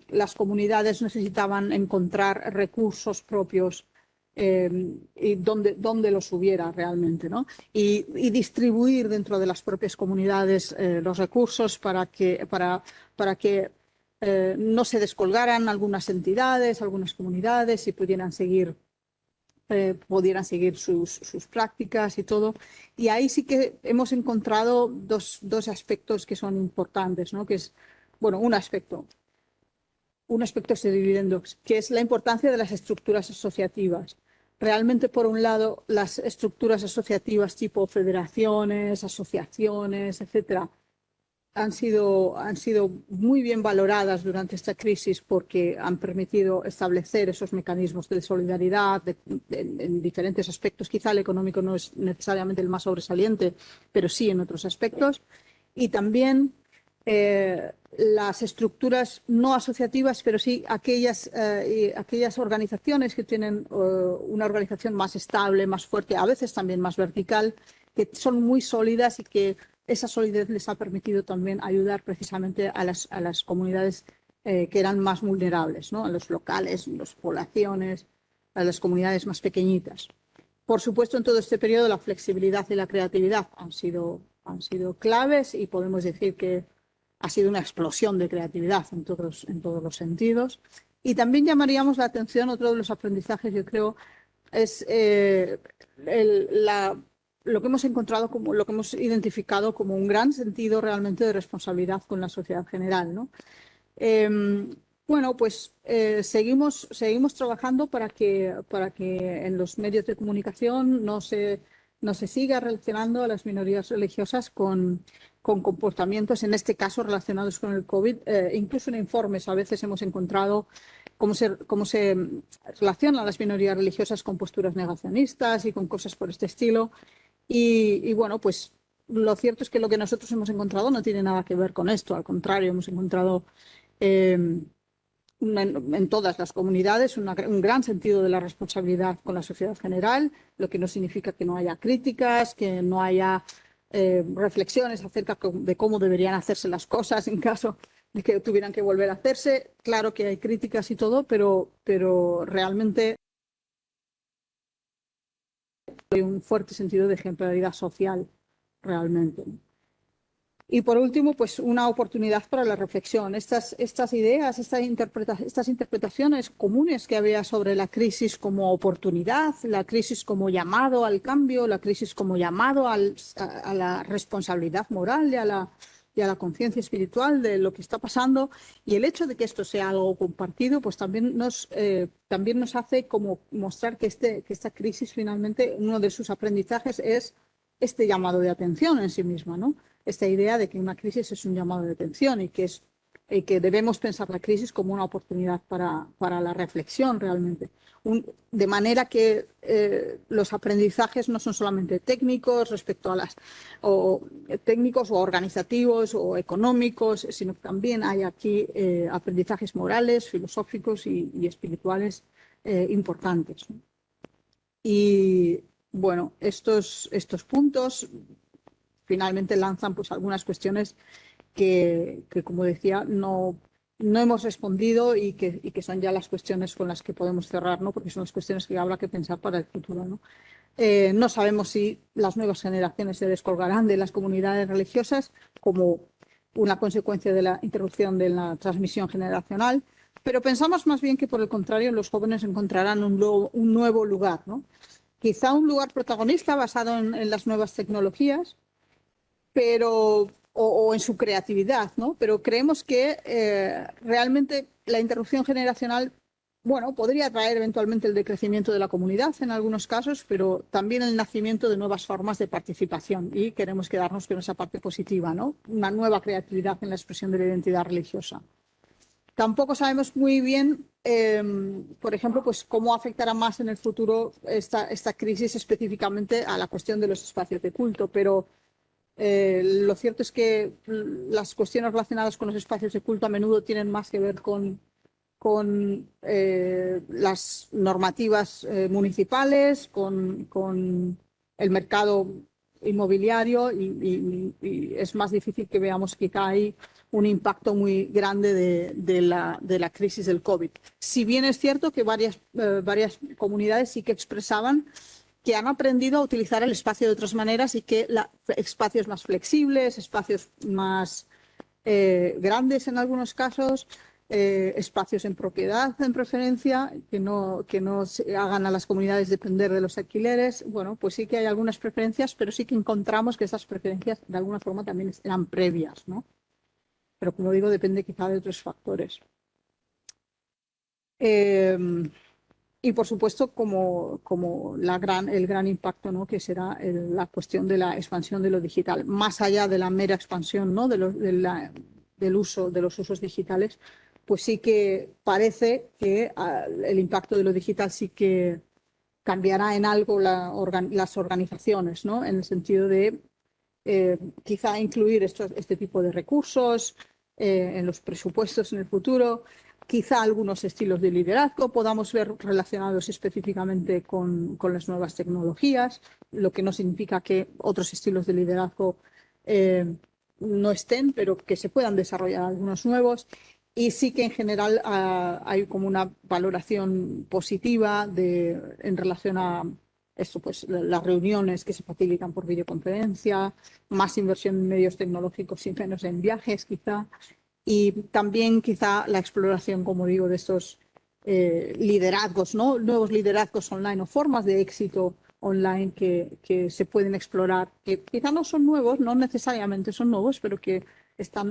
las comunidades necesitaban encontrar recursos propios y donde los hubiera realmente, ¿no? Y distribuir dentro de las propias comunidades los recursos para que no se descolgaran algunas entidades, algunas comunidades, y pudieran seguir sus prácticas y todo. Y ahí sí que hemos encontrado dos aspectos que son importantes, ¿no? Que es, bueno, un aspecto se divide en dos, que es la importancia de las estructuras asociativas. Realmente, por un lado, las estructuras asociativas tipo federaciones, asociaciones, etcétera, han sido muy bien valoradas durante esta crisis, porque han permitido establecer esos mecanismos de solidaridad en diferentes aspectos. Quizá el económico no es necesariamente el más sobresaliente, pero sí en otros aspectos. Y también las estructuras no asociativas, pero sí aquellas organizaciones que tienen una organización más estable, más fuerte, a veces también más vertical, que son muy sólidas, y que esa solidez les ha permitido también ayudar precisamente a las comunidades que eran más vulnerables, ¿no? A los locales, las poblaciones, a las comunidades más pequeñitas. Por supuesto, en todo este periodo la flexibilidad y la creatividad han sido claves, y podemos decir que ha sido una explosión de creatividad en todos los sentidos. Y también llamaríamos la atención, otro de los aprendizajes, yo creo, es lo que hemos encontrado, lo que hemos identificado como un gran sentido realmente de responsabilidad con la sociedad general, ¿no? Bueno, pues seguimos trabajando para que en los medios de comunicación no se siga relacionando a las minorías religiosas con comportamientos, en este caso relacionados con el COVID. Incluso en informes a veces hemos encontrado cómo se relacionan las minorías religiosas con posturas negacionistas y con cosas por este estilo. Y bueno, pues lo cierto es que lo que nosotros hemos encontrado no tiene nada que ver con esto. Al contrario, hemos encontrado eh, en todas las comunidades un gran sentido de la responsabilidad con la sociedad general, lo que no significa que no haya críticas, que no haya reflexiones acerca de cómo deberían hacerse las cosas en caso de que tuvieran que volver a hacerse. Claro que hay críticas y todo, pero realmente hay un fuerte sentido de ejemplaridad social, realmente. Y por último, pues una oportunidad para la reflexión. Estas ideas, estas interpretaciones comunes que había sobre la crisis como oportunidad, la crisis como llamado al cambio, la crisis como llamado a la responsabilidad moral y a la conciencia espiritual de lo que está pasando, y el hecho de que esto sea algo compartido, pues también nos hace como mostrar que esta crisis finalmente, uno de sus aprendizajes es este llamado de atención en sí misma, ¿no? Esta idea de que una crisis es un llamado de atención y que debemos pensar la crisis como una oportunidad para la reflexión realmente. De manera que los aprendizajes no son solamente técnicos respecto a técnicos o organizativos o económicos, sino que también hay aquí aprendizajes morales, filosóficos y espirituales importantes, ¿no? Y bueno, estos puntos finalmente lanzan pues algunas cuestiones que como decía, no hemos respondido y que son ya las cuestiones con las que podemos cerrar, ¿no? Porque son las cuestiones que habrá que pensar para el futuro, ¿no? No sabemos si las nuevas generaciones se descolgarán de las comunidades religiosas como una consecuencia de la interrupción de la transmisión generacional, pero pensamos más bien que por el contrario los jóvenes encontrarán un nuevo lugar, ¿no? Quizá un lugar protagonista basado en las nuevas tecnologías, o en su creatividad, ¿no? Pero creemos que realmente la interrupción generacional, bueno, podría traer eventualmente el decrecimiento de la comunidad en algunos casos, pero también el nacimiento de nuevas formas de participación, y queremos quedarnos con esa parte positiva, ¿no? Una nueva creatividad en la expresión de la identidad religiosa. Tampoco sabemos muy bien, por ejemplo, pues cómo afectará más en el futuro esta crisis específicamente a la cuestión de los espacios de culto, pero lo cierto es que las cuestiones relacionadas con los espacios de culto a menudo tienen más que ver con las normativas municipales, con el mercado inmobiliario, y es más difícil que veamos quizá ahí un impacto muy grande de la crisis del COVID. Si bien es cierto que varias comunidades sí que expresaban que han aprendido a utilizar el espacio de otras maneras y que espacios más flexibles, espacios más grandes en algunos casos, espacios en propiedad en preferencia, que no se hagan a las comunidades depender de los alquileres. Bueno, pues sí que hay algunas preferencias, pero sí que encontramos que esas preferencias de alguna forma también eran previas, ¿no? Pero como digo, depende quizá de otros factores. Eh, Y por supuesto, como el gran impacto, ¿no? Que será la cuestión de la expansión de lo digital, más allá de la mera expansión, ¿no? Del uso de los usos digitales, pues sí que parece que el impacto de lo digital sí que cambiará en algo las organizaciones, ¿no? En el sentido de quizá incluir este tipo de recursos en los presupuestos en el futuro, quizá algunos estilos de liderazgo podamos ver relacionados específicamente con las nuevas tecnologías, lo que no significa que otros estilos de liderazgo no estén, pero que se puedan desarrollar algunos nuevos. Y sí que en general hay como una valoración positiva en relación a esto, pues las reuniones que se facilitan por videoconferencia, más inversión en medios tecnológicos y menos en viajes quizá, y también quizá la exploración, como digo, de estos liderazgos, ¿no? Nuevos liderazgos online o formas de éxito online que se pueden explorar, que quizá no son nuevos, no necesariamente son nuevos, pero que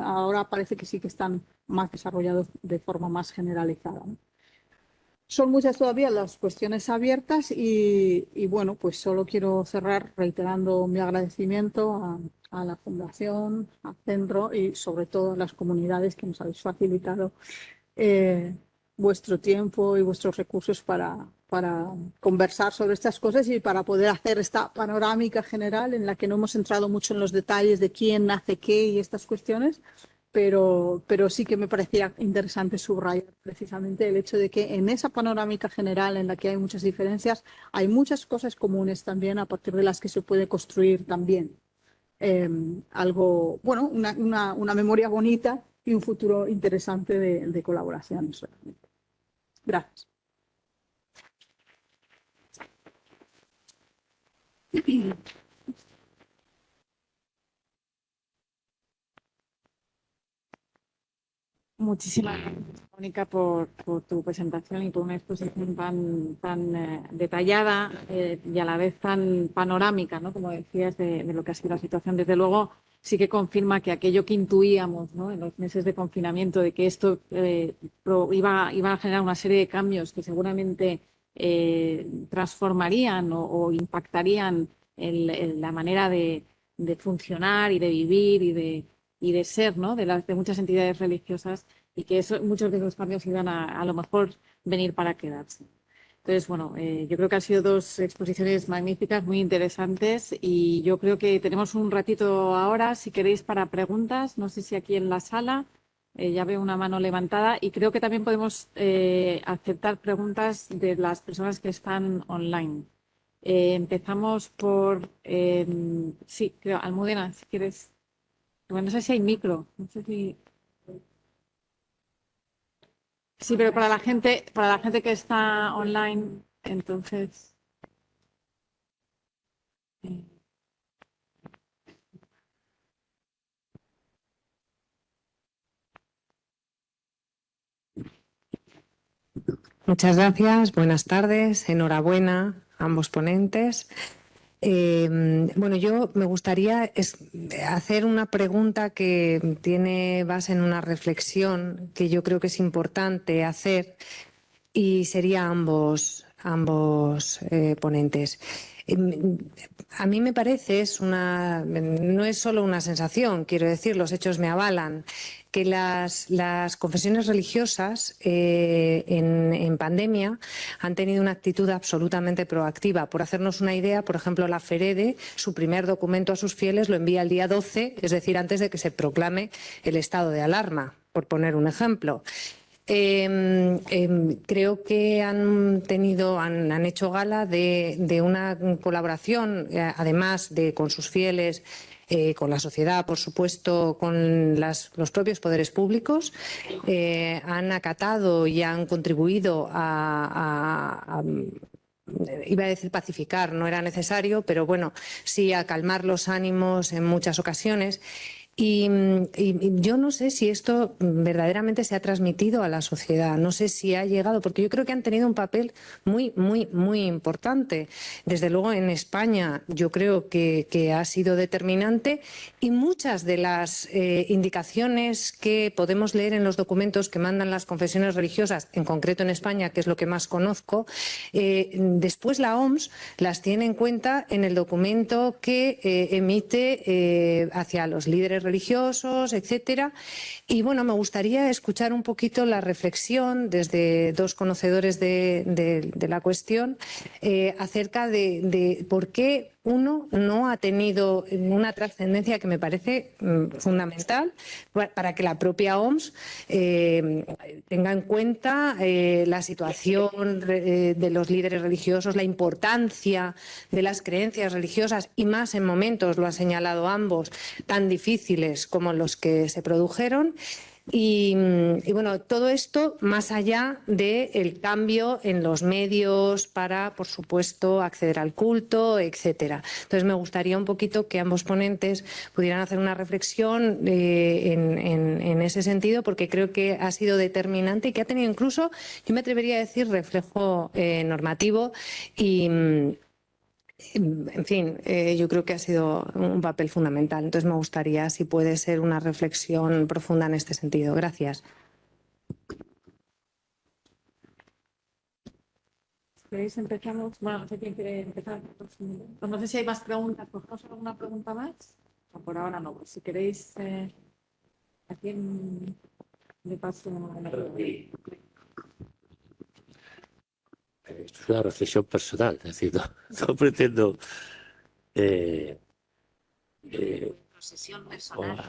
ahora parece que sí que están más desarrollados de forma más generalizada, ¿no? Son muchas todavía las cuestiones abiertas y bueno, pues solo quiero cerrar reiterando mi agradecimiento a la Fundación, al Centro y sobre todo a las comunidades que nos habéis facilitado eh, vuestro tiempo y vuestros recursos para conversar sobre estas cosas y para poder hacer esta panorámica general en la que no hemos entrado mucho en los detalles de quién hace qué y estas cuestiones, pero sí que me parecía interesante subrayar precisamente el hecho de que en esa panorámica general en la que hay muchas diferencias, hay muchas cosas comunes también a partir de las que se puede construir también eh, algo, bueno, una memoria bonita y un futuro interesante de colaboraciones realmente. Gracias. Muchísimas gracias, Mónica, por tu presentación y por una exposición tan detallada y a la vez tan panorámica, ¿no? Como decías, de lo que ha sido la situación. Desde luego, sí que confirma que aquello que intuíamos, ¿no? En los meses de confinamiento, de que esto iba a generar una serie de cambios que seguramente transformarían o impactarían la manera de funcionar y de vivir y de ser, ¿no? De muchas entidades religiosas y que muchos de esos cambios iban a lo mejor venir para quedarse. Entonces, bueno, yo creo que han sido dos exposiciones magníficas, muy interesantes y yo creo que tenemos un ratito ahora, si queréis, para preguntas. No sé si aquí en la sala ya veo una mano levantada y creo que también podemos aceptar preguntas de las personas que están online. Empezamos por, sí, creo, Almudena, si quieres. Bueno, no sé si hay micro. No sé si... Sí, pero para la gente que está online, entonces. eh, Muchas gracias, buenas tardes, enhorabuena a ambos ponentes. Bueno, yo me gustaría hacer una pregunta que tiene base en una reflexión que yo creo que es importante hacer y sería ambos ponentes. A mí me parece, no es solo una sensación, quiero decir, los hechos me avalan, que las confesiones religiosas en pandemia han tenido una actitud absolutamente proactiva. Por hacernos una idea, por ejemplo, la FEREDE, su primer documento a sus fieles lo envía el día 12, es decir, antes de que se proclame el estado de alarma, por poner un ejemplo. Creo que han hecho gala de una colaboración, además de con sus fieles, con la sociedad, por supuesto, con los propios poderes públicos. Han acatado y han contribuido iba a decir pacificar, no era necesario, pero bueno, sí a calmar los ánimos en muchas ocasiones. Y yo no sé si esto verdaderamente se ha transmitido a la sociedad, no sé si ha llegado, porque yo creo que han tenido un papel muy importante. Desde luego en España yo creo que ha sido determinante y muchas de las indicaciones que podemos leer en los documentos que mandan las confesiones religiosas, en concreto en España, que es lo que más conozco, después la OMS las tiene en cuenta en el documento que emite hacia los líderes religiosos, etcétera. Y bueno, me gustaría escuchar un poquito la reflexión desde dos conocedores de la cuestión acerca de por qué uno no ha tenido una trascendencia que me parece fundamental para que la propia OMS tenga en cuenta la situación de los líderes religiosos, la importancia de las creencias religiosas y más en momentos, lo han señalado ambos, tan difíciles como los que se produjeron. Y bueno, todo esto más allá del cambio en los medios para, por supuesto, acceder al culto, etcétera. Entonces, me gustaría un poquito que ambos ponentes pudieran hacer una reflexión en ese sentido, porque creo que ha sido determinante y que ha tenido incluso, yo me atrevería a decir, reflejo normativo En fin, yo creo que ha sido un papel fundamental. Entonces me gustaría si puede ser una reflexión profunda en este sentido. Gracias. ¿Queréis empezamos? Bueno, no sé quién quiere empezar. Pues no sé si hay más preguntas. ¿Cogemos alguna pregunta más? O por ahora no. Si queréis, ¿a quién le paso? Esto es una reflexión personal, es decir, no pretendo Posesión personal.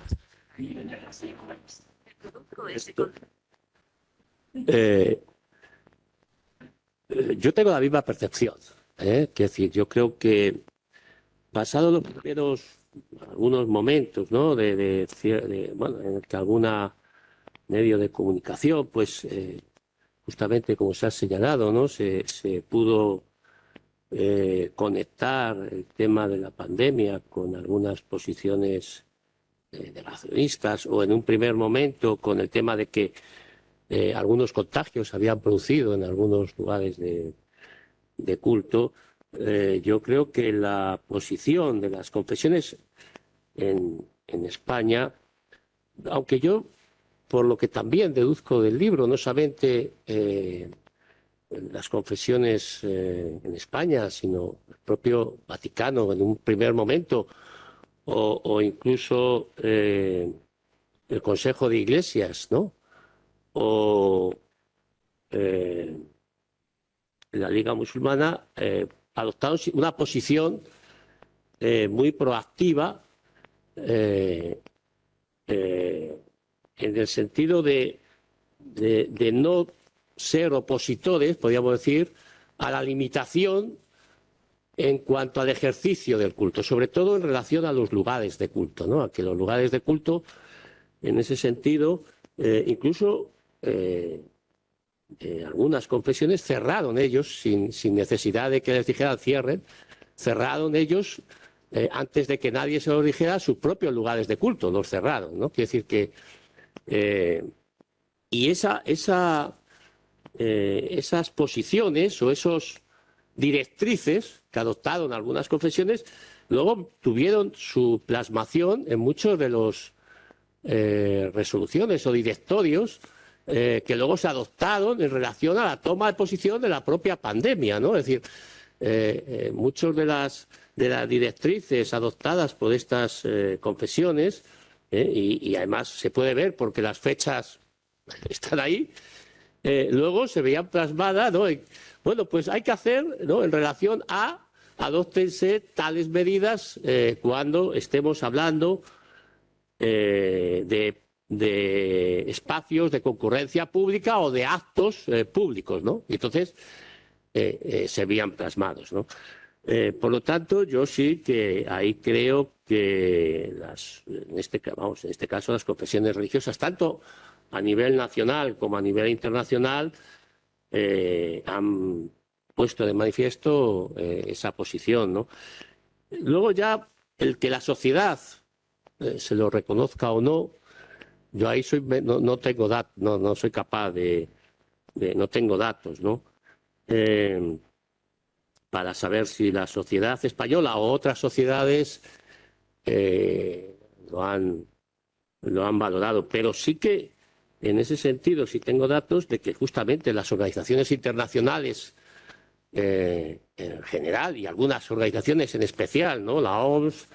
yo tengo la misma percepción, es decir, yo creo que pasados los primeros algunos momentos, ¿no? Bueno, en el que alguna medio de comunicación, pues justamente como se ha señalado, ¿no? Se pudo conectar el tema de la pandemia con algunas posiciones negacionistas, o en un primer momento con el tema de que algunos contagios se habían producido en algunos lugares de culto. Yo creo que la posición de las confesiones en España, aunque yo, por lo que también deduzco del libro, no solamente las confesiones en España, sino el propio Vaticano en un primer momento, o incluso el Consejo de Iglesias, ¿no? O la Liga Musulmana, adoptaron una posición muy proactiva eh, en el sentido de no ser opositores, podríamos decir, a la limitación en cuanto al ejercicio del culto, sobre todo en relación a los lugares de culto, ¿no? A que los lugares de culto, en ese sentido, incluso algunas confesiones cerraron ellos, sin necesidad de que les dijeran cierren, cerraron ellos antes de que nadie se lo dijera, sus propios lugares de culto, los cerraron, ¿no? Quiere decir que y esas posiciones o esos directrices que adoptaron algunas confesiones luego tuvieron su plasmación en muchos de los resoluciones o directorios que luego se adoptaron en relación a la toma de posición de la propia pandemia, ¿no? Es decir, muchos de las directrices adoptadas por estas confesiones, y además se puede ver porque las fechas están ahí, luego se veían plasmadas, ¿no? Bueno, pues hay que hacer, ¿no? En relación a adóptense tales medidas cuando estemos hablando de espacios de concurrencia pública o de actos públicos, ¿no? Y entonces se veían plasmados, ¿no? Por lo tanto, yo sí que ahí creo que en este caso las confesiones religiosas, tanto a nivel nacional como a nivel internacional, han puesto de manifiesto esa posición, ¿no? Luego ya el que la sociedad se lo reconozca o no, yo ahí no tengo datos, no soy capaz no tengo datos, ¿no? Para saber si la sociedad española o otras sociedades lo han valorado, pero sí que en ese sentido sí tengo datos de que justamente las organizaciones internacionales en general y algunas organizaciones en especial, ¿no? La OMS,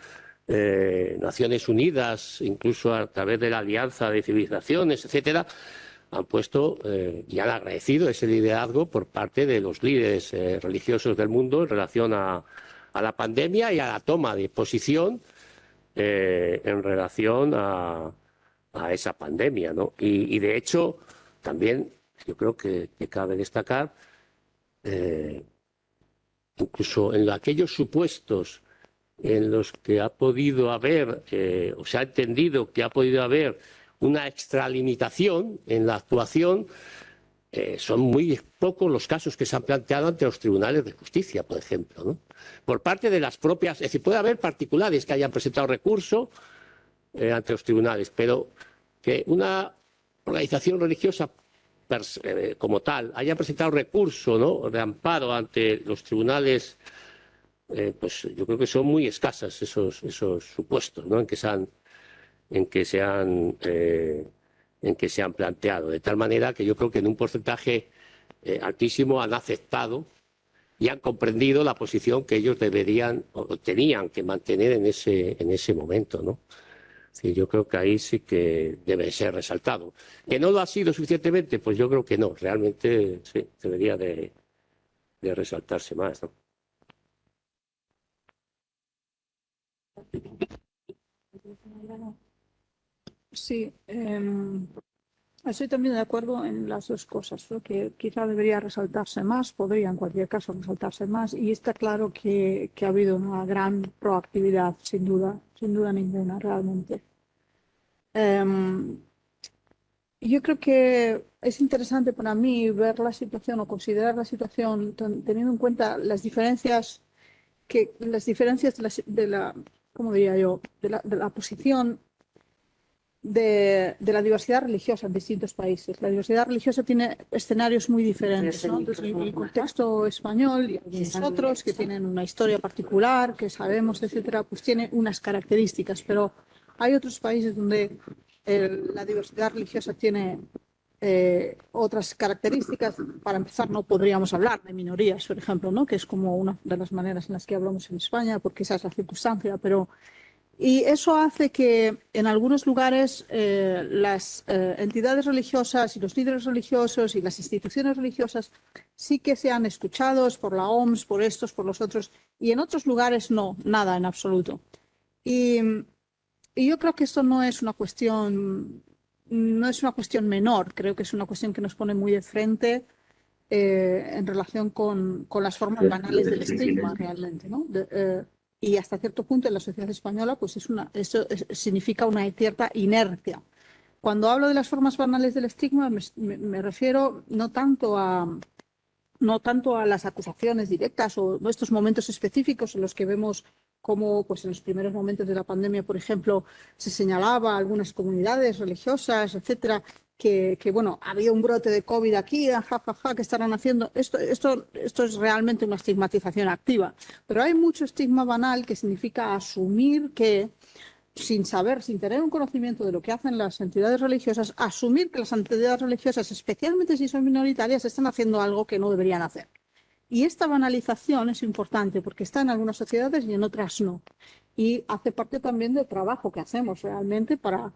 Naciones Unidas, incluso a través de la Alianza de Civilizaciones, etcétera, han puesto y han agradecido ese liderazgo por parte de los líderes religiosos del mundo en relación a la pandemia y a la toma de posición en relación a esa pandemia, ¿no? Y de hecho, también yo creo que cabe destacar, incluso en aquellos supuestos en los que ha podido haber, o se ha entendido que ha podido haber una extralimitación en la actuación, son muy pocos los casos que se han planteado ante los tribunales de justicia, por ejemplo, ¿no? Por parte de las propias, es decir, puede haber particulares que hayan presentado recurso ante los tribunales, pero que una organización religiosa como tal haya presentado recurso, ¿no? De amparo ante los tribunales pues yo creo que son muy escasas esos supuestos, ¿no? en que se han planteado. De tal manera que yo creo que en un porcentaje altísimo han aceptado y han comprendido la posición que ellos deberían o tenían que mantener en ese momento, ¿no? Sí, yo creo que ahí sí que debe ser resaltado. ¿Que no lo ha sido suficientemente? Pues yo creo que no. Realmente sí, debería de resaltarse más, ¿no? Sí, estoy también de acuerdo en las dos cosas. Creo que quizá debería resaltarse más, podría en cualquier caso resaltarse más, y está claro que ha habido una gran proactividad, sin duda ninguna, realmente. Yo creo que es interesante para mí ver la situación o considerar la situación teniendo en cuenta las diferencias ¿cómo diría yo? De la posición de la diversidad religiosa en distintos países. La diversidad religiosa tiene escenarios muy diferentes, ¿no? Entonces, el contexto español y algunos otros que tienen una historia particular, que sabemos, etcétera, pues tiene unas características, pero hay otros países donde la diversidad religiosa tiene otras características. Para empezar, no podríamos hablar de minorías, por ejemplo, ¿no? Que es como una de las maneras en las que hablamos en España, porque esa es la circunstancia, pero y eso hace que en algunos lugares las entidades religiosas y los líderes religiosos y las instituciones religiosas sí que sean escuchados por la OMS, por estos, por los otros, y en otros lugares no, nada en absoluto. Y, y yo creo que esto no es una cuestión menor, creo que es una cuestión que nos pone muy de frente en relación con las formas banales del estigma realmente, ¿no? Y hasta cierto punto en la sociedad española, pues significa una cierta inercia. Cuando hablo de las formas banales del estigma, me refiero no tanto a las acusaciones directas o estos momentos específicos en los que vemos cómo pues en los primeros momentos de la pandemia, por ejemplo, se señalaba a algunas comunidades religiosas, etcétera, bueno, había un brote de COVID aquí, ¿qué estarán haciendo? Esto es realmente una estigmatización activa. Pero hay mucho estigma banal que significa asumir que sin saber, sin tener un conocimiento de lo que hacen las entidades religiosas, asumir que las entidades religiosas, especialmente si son minoritarias, están haciendo algo que no deberían hacer. Y esta banalización es importante porque está en algunas sociedades y en otras no. Y hace parte también del trabajo que hacemos realmente para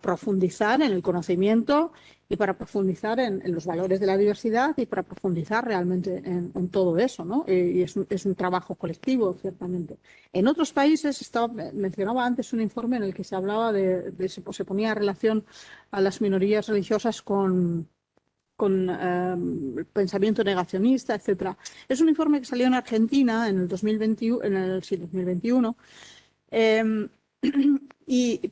profundizar en el conocimiento y para profundizar en los valores de la diversidad y para profundizar realmente en todo eso, ¿no? Y es un trabajo colectivo, ciertamente. En otros países, mencionaba antes un informe en el que se hablaba se ponía en relación a las minorías religiosas con pensamiento negacionista, etcétera. Es un informe que salió en Argentina en el 2021, sí, 2021.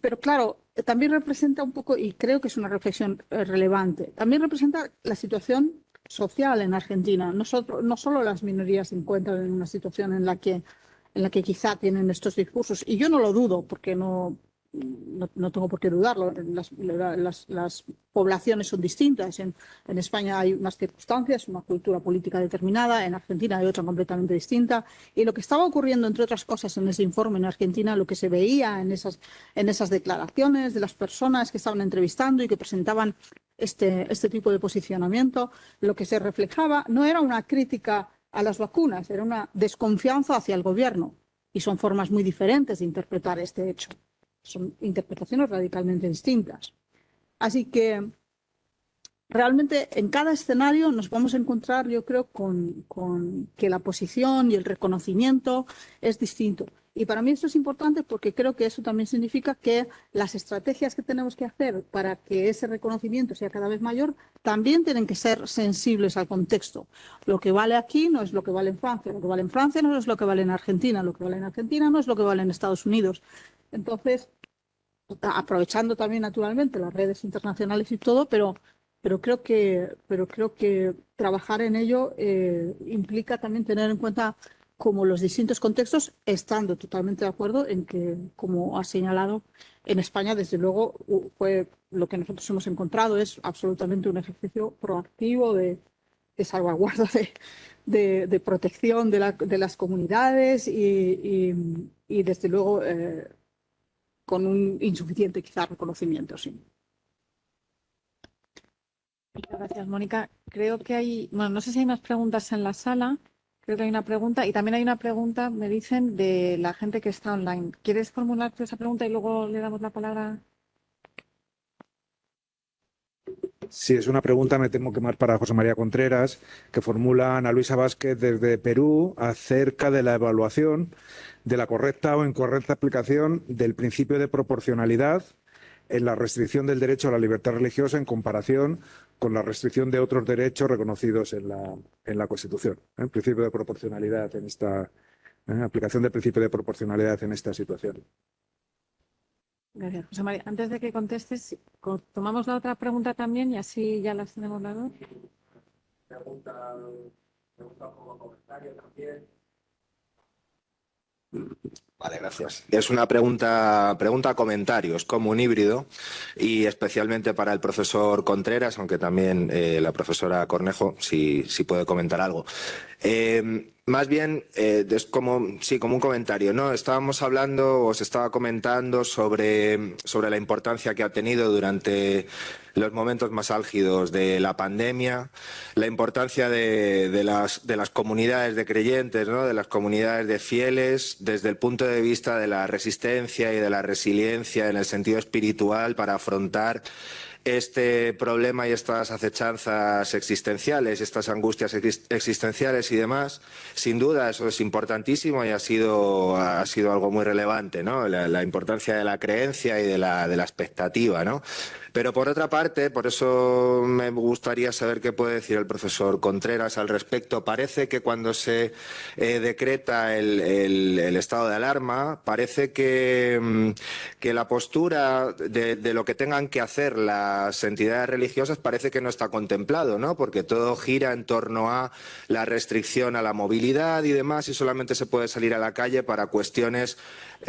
Pero claro, también representa un poco, y creo que es una reflexión relevante, también representa la situación social en Argentina. No solo las minorías se encuentran en una situación en la que quizá tienen estos discursos, y yo no lo dudo, porque no tengo por qué dudarlo. Las poblaciones son distintas. En España hay unas circunstancias, una cultura política determinada, en Argentina hay otra completamente distinta. Y lo que estaba ocurriendo, entre otras cosas, en ese informe en Argentina, lo que se veía en esas declaraciones de las personas que estaban entrevistando y que presentaban este tipo de posicionamiento, lo que se reflejaba no era una crítica a las vacunas, era una desconfianza hacia el gobierno. Y son formas muy diferentes de interpretar este hecho. Son interpretaciones radicalmente distintas. Así que realmente en cada escenario nos vamos a encontrar, yo creo, con que la posición y el reconocimiento es distinto. Y para mí esto es importante porque creo que eso también significa que las estrategias que tenemos que hacer para que ese reconocimiento sea cada vez mayor también tienen que ser sensibles al contexto. Lo que vale aquí no es lo que vale en Francia, lo que vale en Francia no es lo que vale en Argentina, lo que vale en Argentina no es lo que vale en Estados Unidos. Entonces, aprovechando también naturalmente las redes internacionales y todo, pero creo que trabajar en ello implica también tener en cuenta como los distintos contextos, estando totalmente de acuerdo en que, como ha señalado, en España, desde luego, fue lo que nosotros hemos encontrado es absolutamente un ejercicio proactivo salvaguarda de protección de las comunidades y desde luego con un insuficiente quizá reconocimiento, sí. Muchas gracias, Mónica. Creo que hay, bueno, no sé si hay más preguntas en la sala. Creo que hay una pregunta y también hay una pregunta, me dicen, de la gente que está online. ¿Quieres formular tú esa pregunta y luego le damos la palabra? Sí, es una pregunta, me temo que más para José María Contreras, que formula Ana Luisa Vázquez desde Perú acerca de la evaluación de la correcta o incorrecta aplicación del principio de proporcionalidad en la restricción del derecho a la libertad religiosa en comparación con la restricción de otros derechos reconocidos en la Constitución. El principio de proporcionalidad en esta aplicación del principio de proporcionalidad en esta situación. Gracias, José María. Antes de que contestes, tomamos la otra pregunta también y así ya las tenemos las dos. Pregunta como comentario también. Vale, gracias. Es una pregunta comentario, es como un híbrido y especialmente para el profesor Contreras, aunque también la profesora Cornejo, si puede comentar algo. Más bien, es como un comentario, ¿no? Estábamos hablando, o se estaba comentando sobre la importancia que ha tenido durante los momentos más álgidos de la pandemia, la importancia de las comunidades de creyentes, ¿no? De las comunidades de fieles, desde el punto de vista de la resistencia y de la resiliencia en el sentido espiritual para afrontar este problema y estas acechanzas existenciales, estas angustias existenciales y demás. Sin duda eso es importantísimo y ha sido algo muy relevante, ¿no? La importancia de la creencia y de la expectativa, ¿no? Pero por otra parte, por eso me gustaría saber qué puede decir el profesor Contreras al respecto. Parece que cuando se decreta el estado de alarma, parece que la postura de lo que tengan que hacer las entidades religiosas parece que no está contemplado, ¿no? Porque todo gira en torno a la restricción a la movilidad y demás, y solamente se puede salir a la calle para cuestiones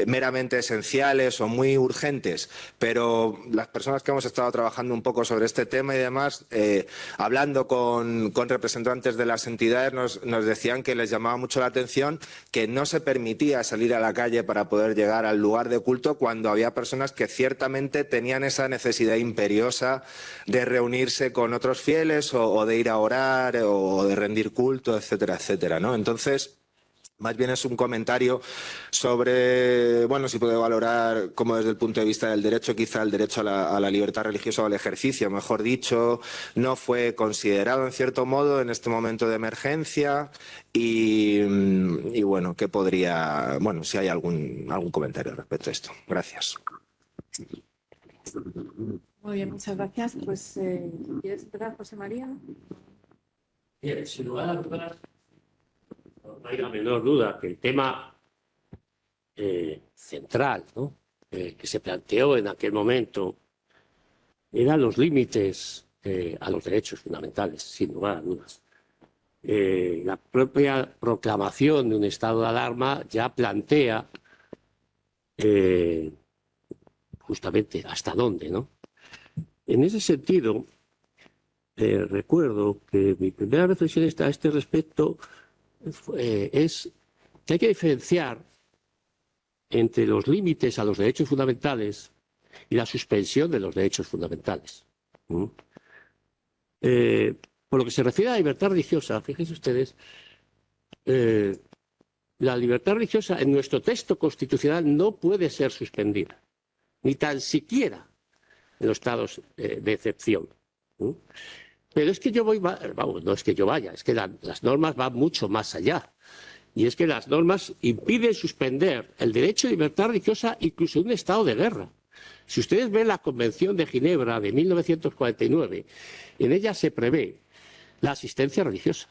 meramente esenciales o muy urgentes. Pero las personas que hemos estado trabajando un poco sobre este tema y demás, hablando con representantes de las entidades, nos decían que les llamaba mucho la atención que no se permitía salir a la calle para poder llegar al lugar de culto cuando había personas que ciertamente tenían esa necesidad imperiosa de reunirse con otros fieles o de ir a orar o de rendir culto, etcétera, etcétera, ¿no? Entonces, más bien es un comentario sobre, bueno, si puede valorar como desde el punto de vista del derecho, quizá el derecho a la libertad religiosa o al ejercicio, mejor dicho, no fue considerado en cierto modo en este momento de emergencia y bueno, ¿qué podría, bueno, si hay algún comentario respecto a esto? Gracias. Muy bien, muchas gracias. Pues, ¿quieres empezar, José María? Bien, sin lugar a dudas, no hay la menor duda que el tema central, ¿no? Que se planteó en aquel momento eran los límites a los derechos fundamentales, sin lugar a dudas. La propia proclamación de un estado de alarma ya plantea justamente hasta dónde, ¿no? En ese sentido, recuerdo que mi primera reflexión a este respecto es que hay que diferenciar entre los límites a los derechos fundamentales y la suspensión de los derechos fundamentales. Por lo que se refiere a la libertad religiosa, fíjense ustedes, la libertad religiosa en nuestro texto constitucional no puede ser suspendida, ni tan siquiera en los estados de excepción. Pero es que yo voy, vamos, no es que yo vaya, es que las normas van mucho más allá. Y es que las normas impiden suspender el derecho de libertad religiosa incluso en un estado de guerra. Si ustedes ven la Convención de Ginebra de 1949, en ella se prevé la asistencia religiosa.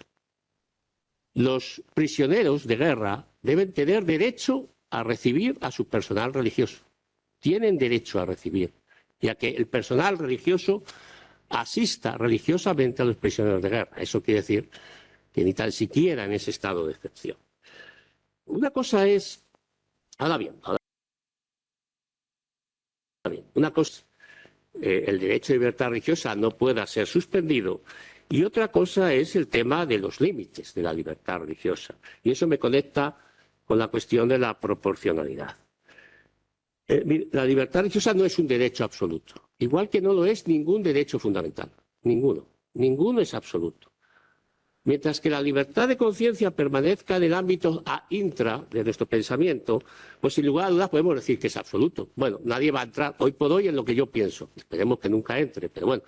Los prisioneros de guerra deben tener derecho a recibir a su personal religioso. Tienen derecho a recibir y a que el personal religioso asista religiosamente a los prisioneros de guerra. Eso quiere decir que ni tan siquiera en ese estado de excepción. Una cosa es, ahora bien, una cosa, el derecho de libertad religiosa no pueda ser suspendido Y otra cosa es el tema de los límites de la libertad religiosa. Y eso me conecta con la cuestión de la proporcionalidad. La libertad religiosa no es un derecho absoluto, igual que no lo es ningún derecho fundamental. Ninguno. Ninguno es absoluto. Mientras que la libertad de conciencia permanezca en el ámbito intra de nuestro pensamiento, pues sin lugar a dudas podemos decir que es absoluto. Bueno, nadie va a entrar hoy por hoy en lo que yo pienso. Esperemos que nunca entre, pero bueno.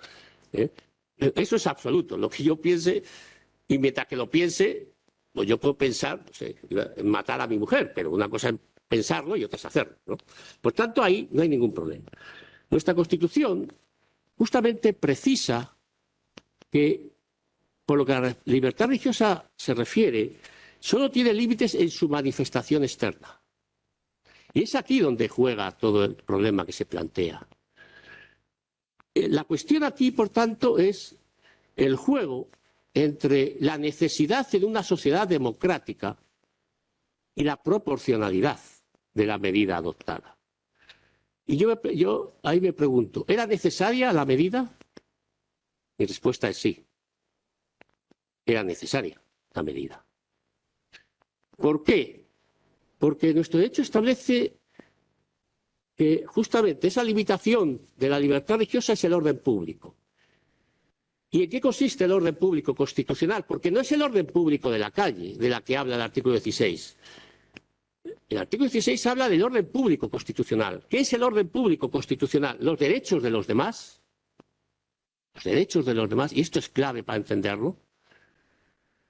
Eso es absoluto, lo que yo piense, y mientras que lo piense, pues yo puedo pensar, no sé, en matar a mi mujer, pero una cosa es pensarlo y otra es hacerlo, ¿no? Por tanto, ahí no hay ningún problema. Nuestra Constitución justamente precisa que, por lo que a la libertad religiosa se refiere, solo tiene límites en su manifestación externa. Y es aquí donde juega todo el problema que se plantea. La cuestión aquí, por tanto, es el juego entre la necesidad de una sociedad democrática y la proporcionalidad de la medida adoptada. Y yo ahí me pregunto, ¿era necesaria la medida? Mi respuesta es sí. Era necesaria la medida. ¿Por qué? Porque nuestro derecho establece que justamente esa limitación de la libertad religiosa es el orden público. ¿Y en qué consiste el orden público constitucional? Porque no es el orden público de la calle, de la que habla el artículo 16. El artículo 16 habla del orden público constitucional. ¿Qué es el orden público constitucional? Los derechos de los demás. Los derechos de los demás, y esto es clave para entenderlo.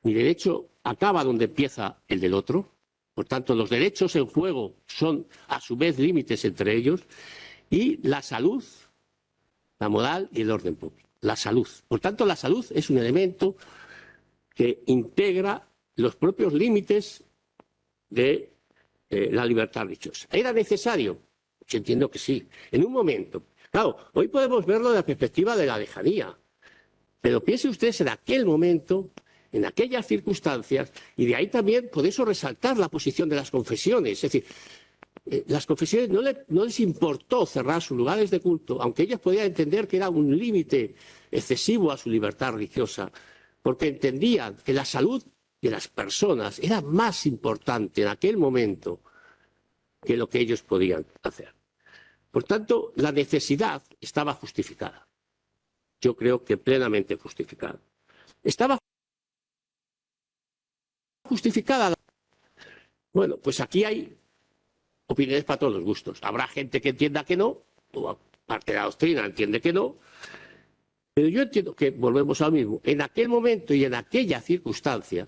Mi derecho acaba donde empieza el del otro. Por tanto, los derechos en juego son a su vez límites entre ellos. Y la salud, la moral y el orden público. La salud. Por tanto, la salud es un elemento que integra los propios límites de la libertad religiosa. ¿Era necesario? Yo entiendo que sí. En un momento. Claro, hoy podemos verlo de la perspectiva de la lejanía. Pero piensen ustedes en aquel momento, en aquellas circunstancias, y de ahí también por eso resaltar la posición de las confesiones. Es decir, las confesiones no les importó cerrar sus lugares de culto, aunque ellas podían entender que era un límite excesivo a su libertad religiosa, porque entendían que la salud de las personas era más importante en aquel momento que lo que ellos podían hacer. Por tanto, la necesidad estaba justificada. Yo creo que plenamente justificada. Estaba justificada. Bueno, pues aquí hay opiniones para todos los gustos. Habrá gente que entienda que no, o parte de la doctrina entiende que no, pero yo entiendo que, volvemos al mismo, en aquel momento y en aquella circunstancia,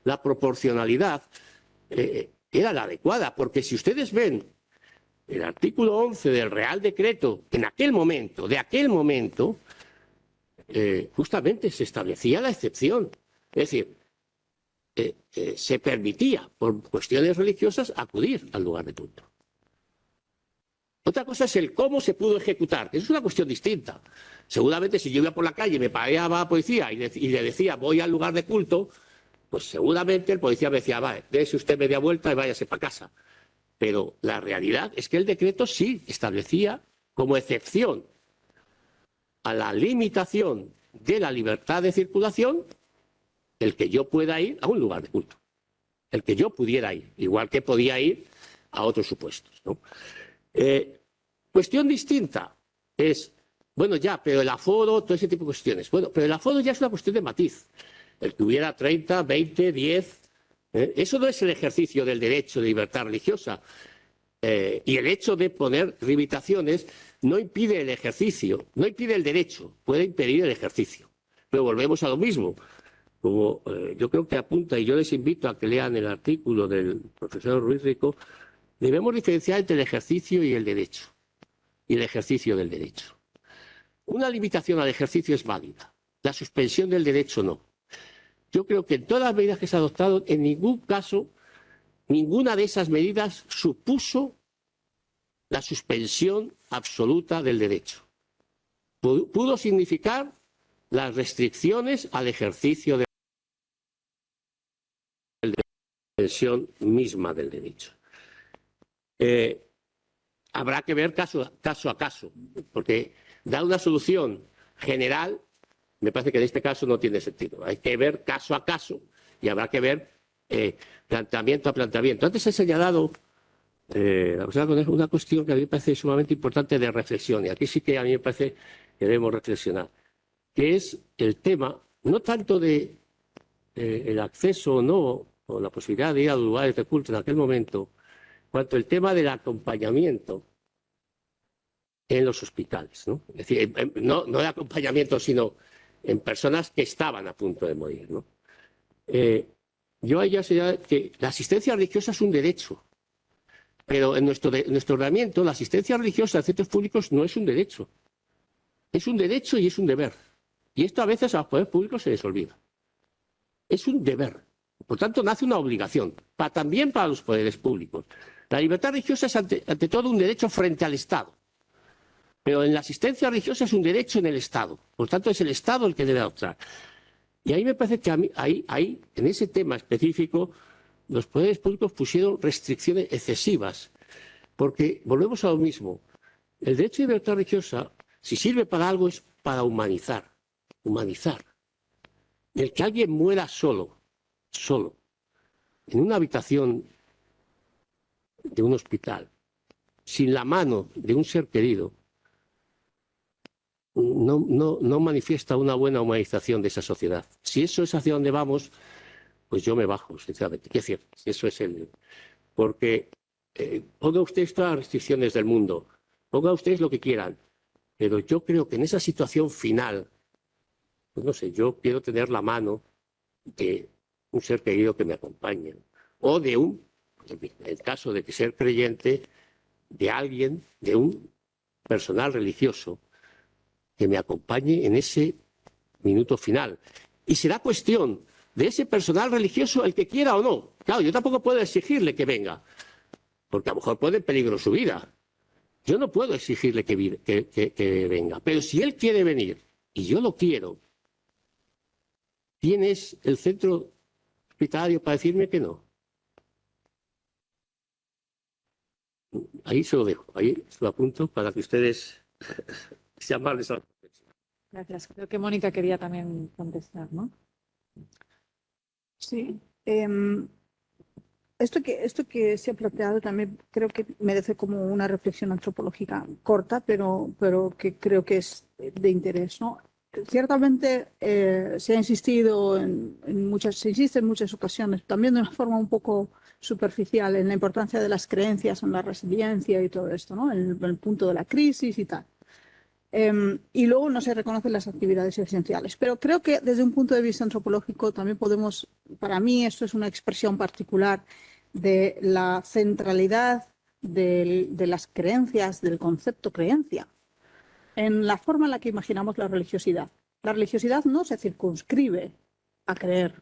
la proporcionalidad era la adecuada, porque si ustedes ven el artículo 11 del Real Decreto, en aquel momento, de aquel momento, justamente se establecía la excepción. Es decir, se permitía, por cuestiones religiosas, acudir al lugar de culto. Otra cosa es el cómo se pudo ejecutar, que es una cuestión distinta. Seguramente si yo iba por la calle y me paraba a la policía y le decía voy al lugar de culto, pues seguramente el policía me decía, vale, dése usted media vuelta y váyase para casa. Pero la realidad es que el decreto sí establecía como excepción a la limitación de la libertad de circulación el que yo pueda ir a un lugar de culto. El que yo pudiera ir, igual que podía ir a otros supuestos, ¿no? Cuestión distinta es, bueno, ya, pero el aforo, todo ese tipo de cuestiones. Bueno, pero el aforo ya es una cuestión de matiz. El que hubiera 30, 20, 10, eso no es el ejercicio del derecho de libertad religiosa. Y el hecho de poner limitaciones no impide el ejercicio, no impide el derecho, puede impedir el ejercicio. Pero volvemos a lo mismo. Como yo creo que apunta, y yo les invito a que lean el artículo del profesor Ruiz Rico, debemos diferenciar entre el ejercicio y el derecho, y el ejercicio del derecho. Una limitación al ejercicio es válida, la suspensión del derecho no. Yo creo que en todas las medidas que se han adoptado, en ningún caso, ninguna de esas medidas supuso la suspensión absoluta del derecho. Pudo significar las restricciones al ejercicio de la extensión misma del derecho. Habrá que ver caso a caso, porque dar una solución general Me parece que en este caso no tiene sentido. Hay que ver caso a caso y habrá que ver planteamiento a planteamiento. Antes he señalado una cuestión que a mí me parece sumamente importante de reflexión, y aquí sí que a mí me parece que debemos reflexionar, que es el tema no tanto de el acceso o no, o la posibilidad de ir a los lugares de culto en aquel momento, cuanto el tema del acompañamiento en los hospitales, ¿no? Es decir, no de acompañamiento, sino en personas que estaban a punto de morir, ¿no? Yo ahí ya sería que la asistencia religiosa es un derecho, pero en nuestro ordenamiento la asistencia religiosa en centros públicos no es un derecho. Es un derecho y es un deber. Y esto a veces a los poderes públicos se les olvida. Es un deber. Por tanto, nace una obligación, también para los poderes públicos. La libertad religiosa es ante todo un derecho frente al Estado. Pero en la asistencia religiosa es un derecho en el Estado. Por tanto, es el Estado el que debe adoptar. Y ahí me parece que ahí, en ese tema específico, los poderes públicos pusieron restricciones excesivas. Porque volvemos a lo mismo. El derecho de libertad religiosa, si sirve para algo, es para humanizar. Humanizar. El que alguien muera solo, en una habitación de un hospital, sin la mano de un ser querido, no manifiesta una buena humanización de esa sociedad. Si eso es hacia donde vamos, pues yo me bajo, sinceramente. Quiero decir, eso es porque ponga usted todas las restricciones del mundo, ponga ustedes lo que quieran, pero yo creo que en esa situación final, pues no sé, yo quiero tener la mano de un ser querido que me acompañe, o en el caso de que ser creyente, de alguien, de un personal religioso que me acompañe en ese minuto final. Y será cuestión de ese personal religioso el que quiera o no. Claro, yo tampoco puedo exigirle que venga, porque a lo mejor pone en peligro su vida. Yo no puedo exigirle que venga, pero si él quiere venir y yo lo quiero, ¿tienes el centro hospitalario para decirme que no? Ahí se lo dejo, ahí se lo apunto para que ustedes sean más desarrollados. Gracias. Creo que Mónica quería también contestar, ¿no? Sí. Esto que se ha planteado también creo que merece como una reflexión antropológica corta, pero que creo que es de interés, ¿no? Ciertamente se ha insistido se insiste en muchas ocasiones, también de una forma un poco superficial, en la importancia de las creencias, en la resiliencia y todo esto, ¿no? En el punto de la crisis y tal. Y luego no se reconocen las actividades esenciales. Pero creo que desde un punto de vista antropológico también podemos, para mí esto es una expresión particular de la centralidad de las creencias, del concepto creencia, en la forma en la que imaginamos la religiosidad. La religiosidad no se circunscribe a creer.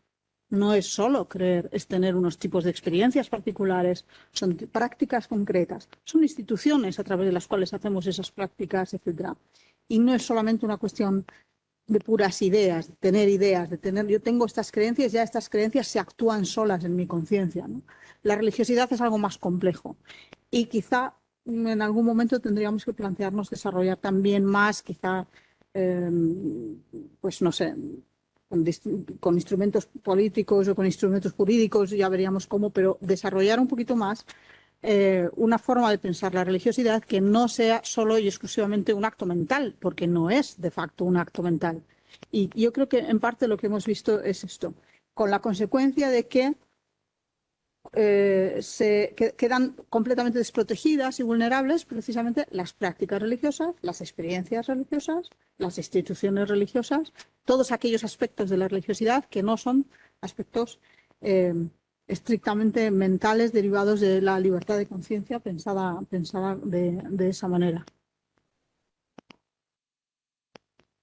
No es solo creer, es tener unos tipos de experiencias particulares, son prácticas concretas, son instituciones a través de las cuales hacemos esas prácticas, etc. Y no es solamente una cuestión de puras ideas, de tener, yo tengo estas creencias, ya estas creencias se actúan solas en mi conciencia, ¿no? La religiosidad es algo más complejo y quizá en algún momento tendríamos que plantearnos desarrollar también más, quizá, pues no sé, con instrumentos políticos o con instrumentos jurídicos, ya veríamos cómo, pero desarrollar un poquito más una forma de pensar la religiosidad que no sea solo y exclusivamente un acto mental, porque no es de facto un acto mental. Y yo creo que en parte lo que hemos visto es esto, con la consecuencia de que quedan completamente desprotegidas y vulnerables precisamente las prácticas religiosas, las experiencias religiosas, las instituciones religiosas, todos aquellos aspectos de la religiosidad que no son aspectos estrictamente mentales derivados de la libertad de conciencia pensada de esa manera.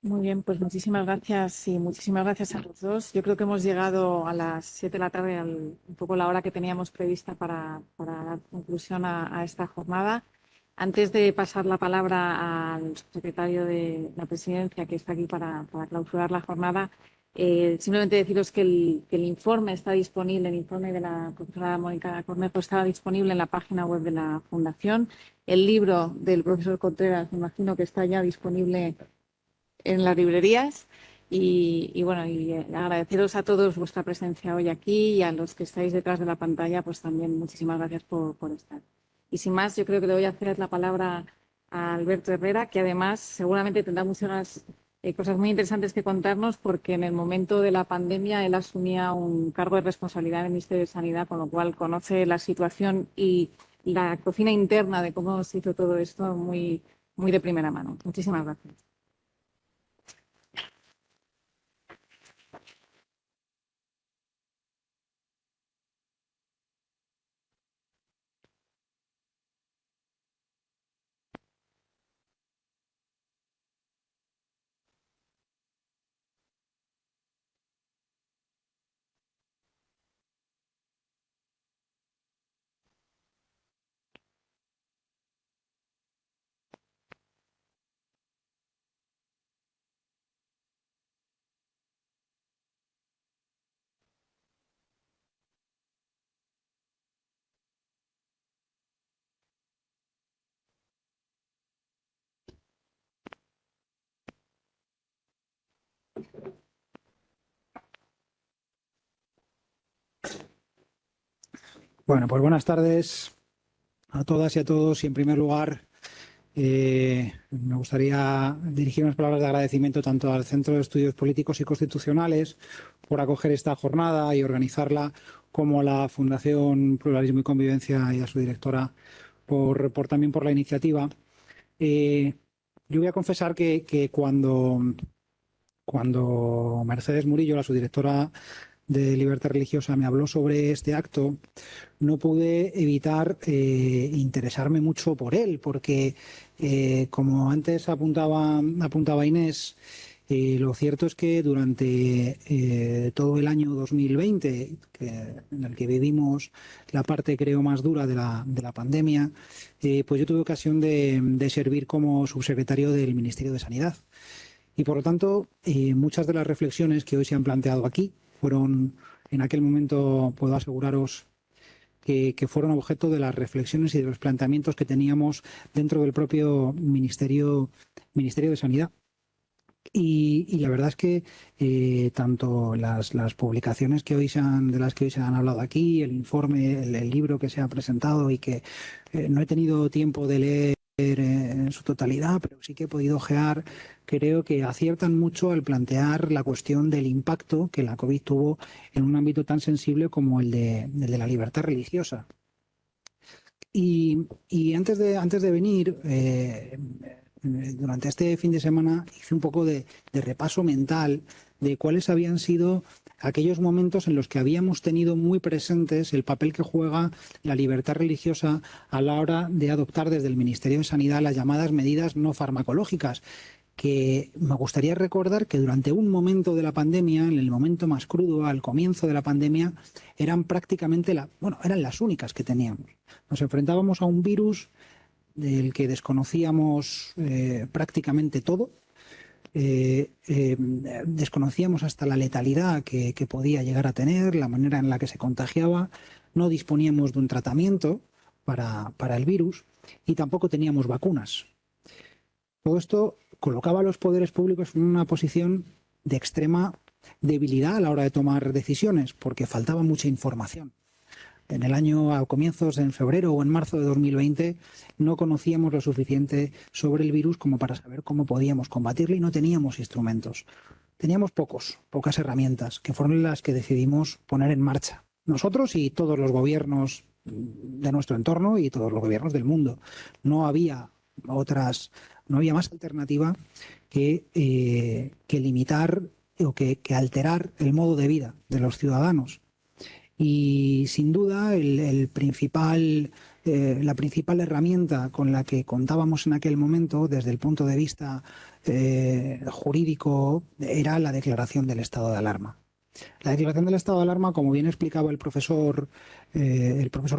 Muy bien, pues muchísimas gracias y muchísimas gracias a los dos. Yo creo que hemos llegado a las 7 de la tarde, un poco la hora que teníamos prevista para dar conclusión a esta jornada. Antes de pasar la palabra al secretario de la Presidencia, que está aquí para clausurar la jornada, simplemente deciros que el informe está disponible, el informe de la profesora Mónica Cornejo está disponible en la página web de la Fundación. El libro del profesor Contreras, me imagino que está ya disponible en las librerías. Y bueno, agradeceros a todos vuestra presencia hoy aquí y a los que estáis detrás de la pantalla, pues también muchísimas gracias por estar. Y sin más, yo creo que le voy a hacer la palabra a Alberto Herrera, que además seguramente tendrá muchas cosas muy interesantes que contarnos, porque en el momento de la pandemia él asumía un cargo de responsabilidad en el Ministerio de Sanidad, con lo cual conoce la situación y la cocina interna de cómo se hizo todo esto muy, muy de primera mano. Muchísimas gracias. Bueno, pues buenas tardes a todas y a todos. Y en primer lugar, me gustaría dirigir unas palabras de agradecimiento tanto al Centro de Estudios Políticos y Constitucionales por acoger esta jornada y organizarla, como a la Fundación Pluralismo y Convivencia y a su directora también por la iniciativa. Yo voy a confesar que cuando Mercedes Murillo, la subdirectora de Libertad Religiosa, me habló sobre este acto, no pude evitar interesarme mucho por él, porque como antes apuntaba Inés, lo cierto es que durante todo el año 2020, en el que vivimos la parte, creo, más dura de la pandemia, pues yo tuve ocasión de servir como subsecretario del Ministerio de Sanidad. Y por lo tanto, muchas de las reflexiones que hoy se han planteado aquí fueron, en aquel momento, puedo aseguraros, que fueron objeto de las reflexiones y de los planteamientos que teníamos dentro del propio Ministerio de Sanidad. Y la verdad es que tanto las publicaciones de las que hoy se han hablado aquí, el informe, el libro que se ha presentado y que no he tenido tiempo de leer en su totalidad, pero sí que he podido ojear, creo que aciertan mucho al plantear la cuestión del impacto que la COVID tuvo en un ámbito tan sensible como el de la libertad religiosa. Y antes de venir, durante este fin de semana hice un poco de repaso mental de cuáles habían sido aquellos momentos en los que habíamos tenido muy presentes el papel que juega la libertad religiosa a la hora de adoptar desde el Ministerio de Sanidad las llamadas medidas no farmacológicas, que me gustaría recordar que durante un momento de la pandemia, en el momento más crudo, al comienzo de la pandemia, eran prácticamente eran las únicas que teníamos. Nos enfrentábamos a un virus del que desconocíamos prácticamente todo. Desconocíamos hasta la letalidad que podía llegar a tener, la manera en la que se contagiaba. No disponíamos de un tratamiento para el virus y tampoco teníamos vacunas. Todo esto colocaba a los poderes públicos en una posición de extrema debilidad a la hora de tomar decisiones, porque faltaba mucha información. En el año, a comienzos, en febrero o en marzo de 2020, no conocíamos lo suficiente sobre el virus como para saber cómo podíamos combatirlo y no teníamos instrumentos. Teníamos pocas herramientas, que fueron las que decidimos poner en marcha. Nosotros y todos los gobiernos de nuestro entorno y todos los gobiernos del mundo. No había más alternativa que limitar o que alterar el modo de vida de los ciudadanos. Y sin duda la principal herramienta con la que contábamos en aquel momento desde el punto de vista jurídico era la declaración del estado de alarma. La declaración del estado de alarma, como bien explicaba el profesor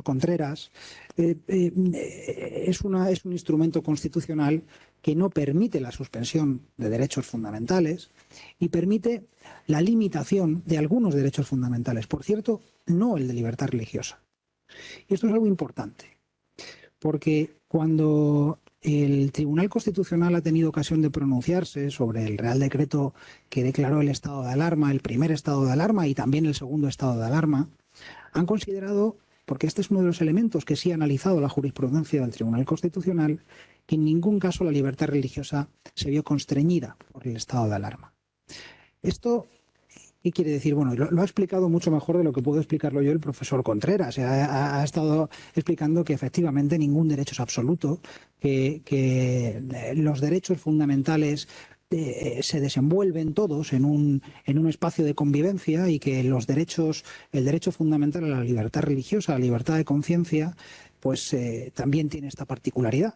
Contreras, es un instrumento constitucional que no permite la suspensión de derechos fundamentales y permite la limitación de algunos derechos fundamentales. Por cierto, no el de libertad religiosa. Y esto es algo importante, porque cuando el Tribunal Constitucional ha tenido ocasión de pronunciarse sobre el Real Decreto que declaró el estado de alarma, el primer estado de alarma y también el segundo estado de alarma, han considerado, porque este es uno de los elementos que sí ha analizado la jurisprudencia del Tribunal Constitucional, que en ningún caso la libertad religiosa se vio constreñida por el estado de alarma. Esto, ¿qué quiere decir? Bueno, lo ha explicado mucho mejor de lo que puedo explicarlo yo el profesor Contreras. Ha estado explicando que efectivamente ningún derecho es absoluto, que los derechos fundamentales se desenvuelven todos en un espacio de convivencia y que el derecho fundamental a la libertad religiosa, a la libertad de conciencia, pues también tiene esta particularidad.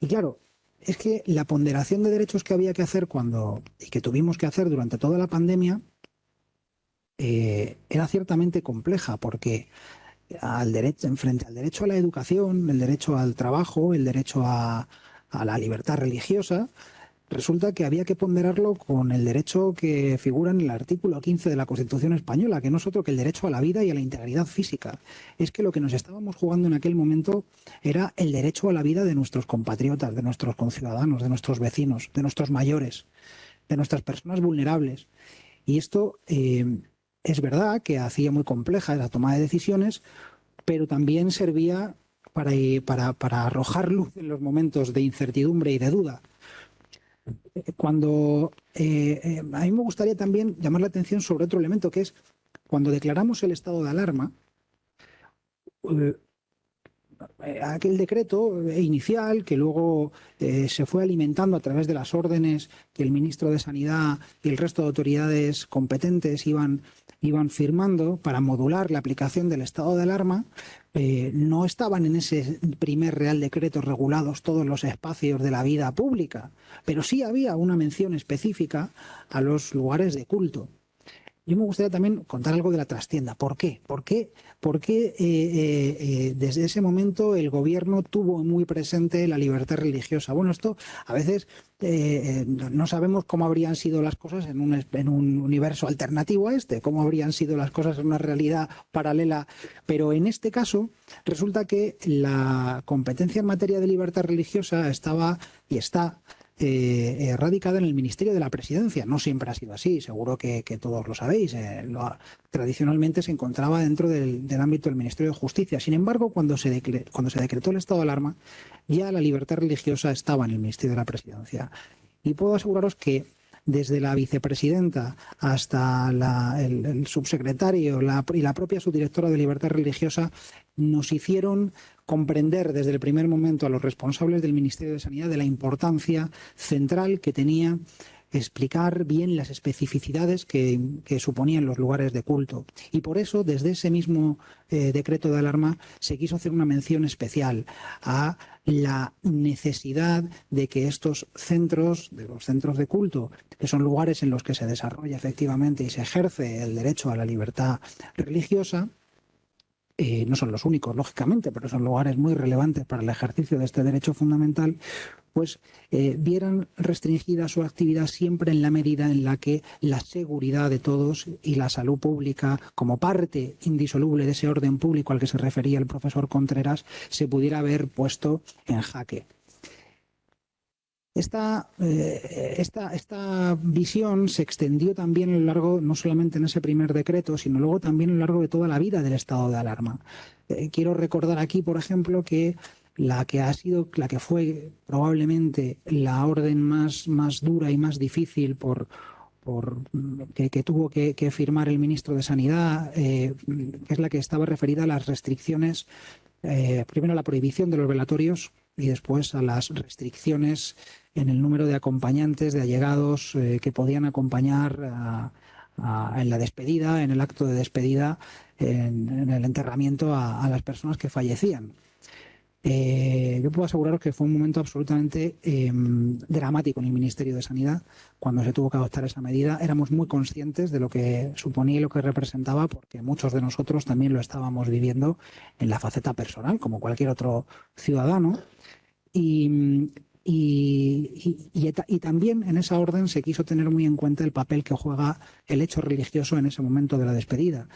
Y claro, es que la ponderación de derechos que había que hacer y que tuvimos que hacer durante toda la pandemia era ciertamente compleja, porque frente al derecho a la educación, el derecho al trabajo, el derecho a la libertad religiosa, resulta que había que ponderarlo con el derecho que figura en el artículo 15 de la Constitución española, que no es otro que el derecho a la vida y a la integridad física. Es que lo que nos estábamos jugando en aquel momento era el derecho a la vida de nuestros compatriotas, de nuestros conciudadanos, de nuestros vecinos, de nuestros mayores, de nuestras personas vulnerables. Y esto es verdad que hacía muy compleja la toma de decisiones, pero también servía para arrojar luz en los momentos de incertidumbre y de duda. A mí me gustaría también llamar la atención sobre otro elemento, que es cuando declaramos el estado de alarma, aquel decreto inicial que luego se fue alimentando a través de las órdenes que el ministro de Sanidad y el resto de autoridades competentes iban firmando para modular la aplicación del estado de alarma, no estaban en ese primer Real Decreto regulados todos los espacios de la vida pública, pero sí había una mención específica a los lugares de culto. Yo me gustaría también contar algo de la trastienda. ¿Por qué? ¿Por qué desde ese momento el gobierno tuvo muy presente la libertad religiosa? Bueno, esto a veces no sabemos cómo habrían sido las cosas en un universo alternativo a este, cómo habrían sido las cosas en una realidad paralela, pero en este caso resulta que la competencia en materia de libertad religiosa estaba y está radicada en el Ministerio de la Presidencia. No siempre ha sido así, seguro que todos lo sabéis. Tradicionalmente se encontraba dentro del ámbito del Ministerio de Justicia. Sin embargo, cuando se decretó el estado de alarma, ya la libertad religiosa estaba en el Ministerio de la Presidencia. Y puedo aseguraros que desde la vicepresidenta hasta el subsecretario y la propia subdirectora de Libertad Religiosa nos hicieron comprender desde el primer momento a los responsables del Ministerio de Sanidad de la importancia central que tenía explicar bien las especificidades que suponían los lugares de culto. Y por eso, desde ese mismo decreto de alarma, se quiso hacer una mención especial a la necesidad de que estos centros, de los centros de culto, que son lugares en los que se desarrolla efectivamente y se ejerce el derecho a la libertad religiosa, no son los únicos, lógicamente, pero son lugares muy relevantes para el ejercicio de este derecho fundamental, pues vieran restringida su actividad siempre en la medida en la que la seguridad de todos y la salud pública, como parte indisoluble de ese orden público al que se refería el profesor Contreras, se pudiera haber puesto en jaque. Esta visión se extendió también a lo largo, no solamente en ese primer decreto, sino luego también a lo largo de toda la vida del estado de alarma. Quiero recordar aquí, por ejemplo, que la que fue probablemente la orden más dura y más difícil que tuvo que firmar el ministro de Sanidad, que es la que estaba referida a las restricciones, primero a la prohibición de los velatorios y después a las restricciones en el número de acompañantes, de allegados que podían acompañar en la despedida, en el acto de despedida, en el enterramiento a las personas que fallecían. Yo puedo aseguraros que fue un momento absolutamente dramático en el Ministerio de Sanidad cuando se tuvo que adoptar esa medida. Éramos muy conscientes de lo que suponía y lo que representaba, porque muchos de nosotros también lo estábamos viviendo en la faceta personal, como cualquier otro ciudadano. Y también en esa orden se quiso tener muy en cuenta el papel que juega el hecho religioso en ese momento de la despedida.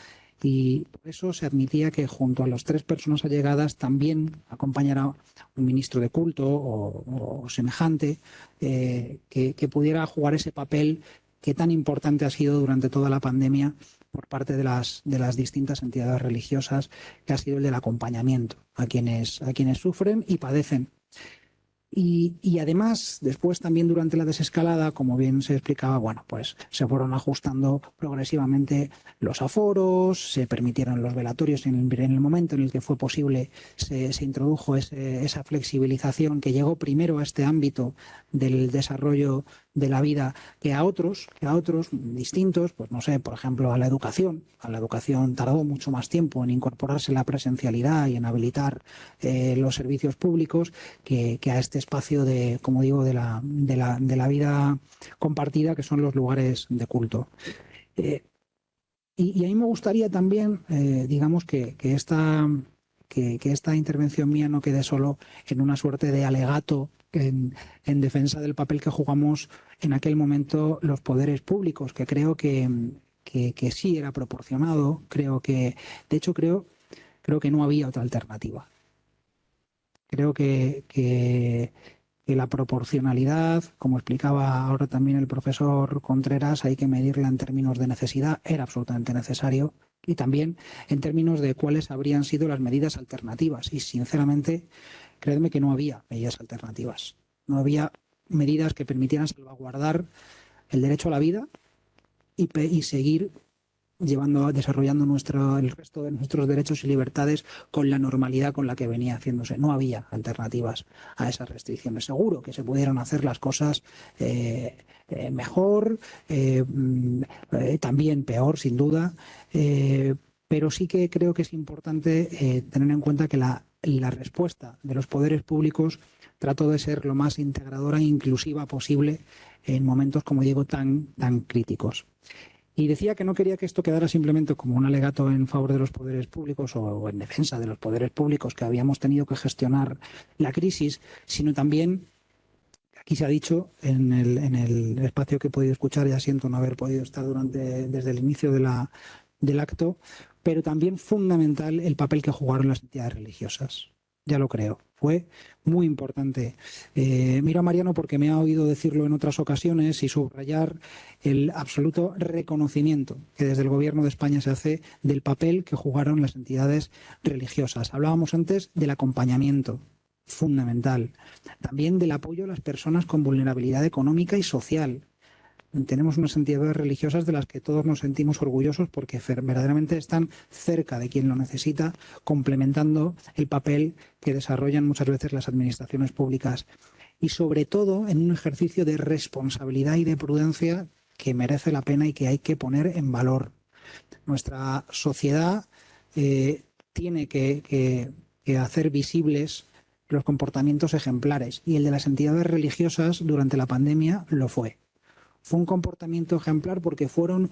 Y por eso se admitía que junto a las 3 personas allegadas también acompañara un ministro de culto o semejante que pudiera jugar ese papel que tan importante ha sido durante toda la pandemia por parte de las distintas entidades religiosas, que ha sido el del acompañamiento a quienes sufren y padecen. Y además, después también durante la desescalada, como bien se explicaba, bueno, pues se fueron ajustando progresivamente los aforos, se permitieron los velatorios en el momento en el que fue posible, se introdujo esa flexibilización que llegó primero a este ámbito del desarrollo de la vida que a otros distintos, pues no sé, por ejemplo, a la educación. A la educación tardó mucho más tiempo en incorporarse la presencialidad y en habilitar los servicios públicos que a este espacio de, como digo, de la vida compartida, que son los lugares de culto. Y a mí me gustaría también, digamos, que esta intervención mía no quede solo en una suerte de alegato en defensa del papel que jugamos en aquel momento los poderes públicos, que creo que sí era proporcionado, creo que no había otra alternativa. Creo que la proporcionalidad, como explicaba ahora también el profesor Contreras, hay que medirla en términos de necesidad, era absolutamente necesario, y también en términos de cuáles habrían sido las medidas alternativas. Y sinceramente, créeme que no había medidas alternativas. No había medidas que permitieran salvaguardar el derecho a la vida y seguir desarrollando el resto de nuestros derechos y libertades con la normalidad con la que venía haciéndose. No había alternativas a esas restricciones. Seguro que se pudieron hacer las cosas mejor, también peor, sin duda, pero sí que creo que es importante tener en cuenta que la respuesta de los poderes públicos trató de ser lo más integradora e inclusiva posible en momentos, como digo, tan críticos. Y decía que no quería que esto quedara simplemente como un alegato en favor de los poderes públicos o en defensa de los poderes públicos que habíamos tenido que gestionar la crisis, sino también, aquí se ha dicho, en el espacio que he podido escuchar, ya siento no haber podido estar desde el inicio del acto, pero también fundamental el papel que jugaron las entidades religiosas. Ya lo creo. Fue muy importante. Miro a Mariano porque me ha oído decirlo en otras ocasiones y subrayar el absoluto reconocimiento que desde el Gobierno de España se hace del papel que jugaron las entidades religiosas. Hablábamos antes del acompañamiento, fundamental. También del apoyo a las personas con vulnerabilidad económica y social. Tenemos unas entidades religiosas de las que todos nos sentimos orgullosos porque verdaderamente están cerca de quien lo necesita, complementando el papel que desarrollan muchas veces las administraciones públicas. Y sobre todo en un ejercicio de responsabilidad y de prudencia que merece la pena y que hay que poner en valor. Nuestra sociedad tiene que hacer visibles los comportamientos ejemplares y el de las entidades religiosas durante la pandemia lo fue. Fue un comportamiento ejemplar porque fueron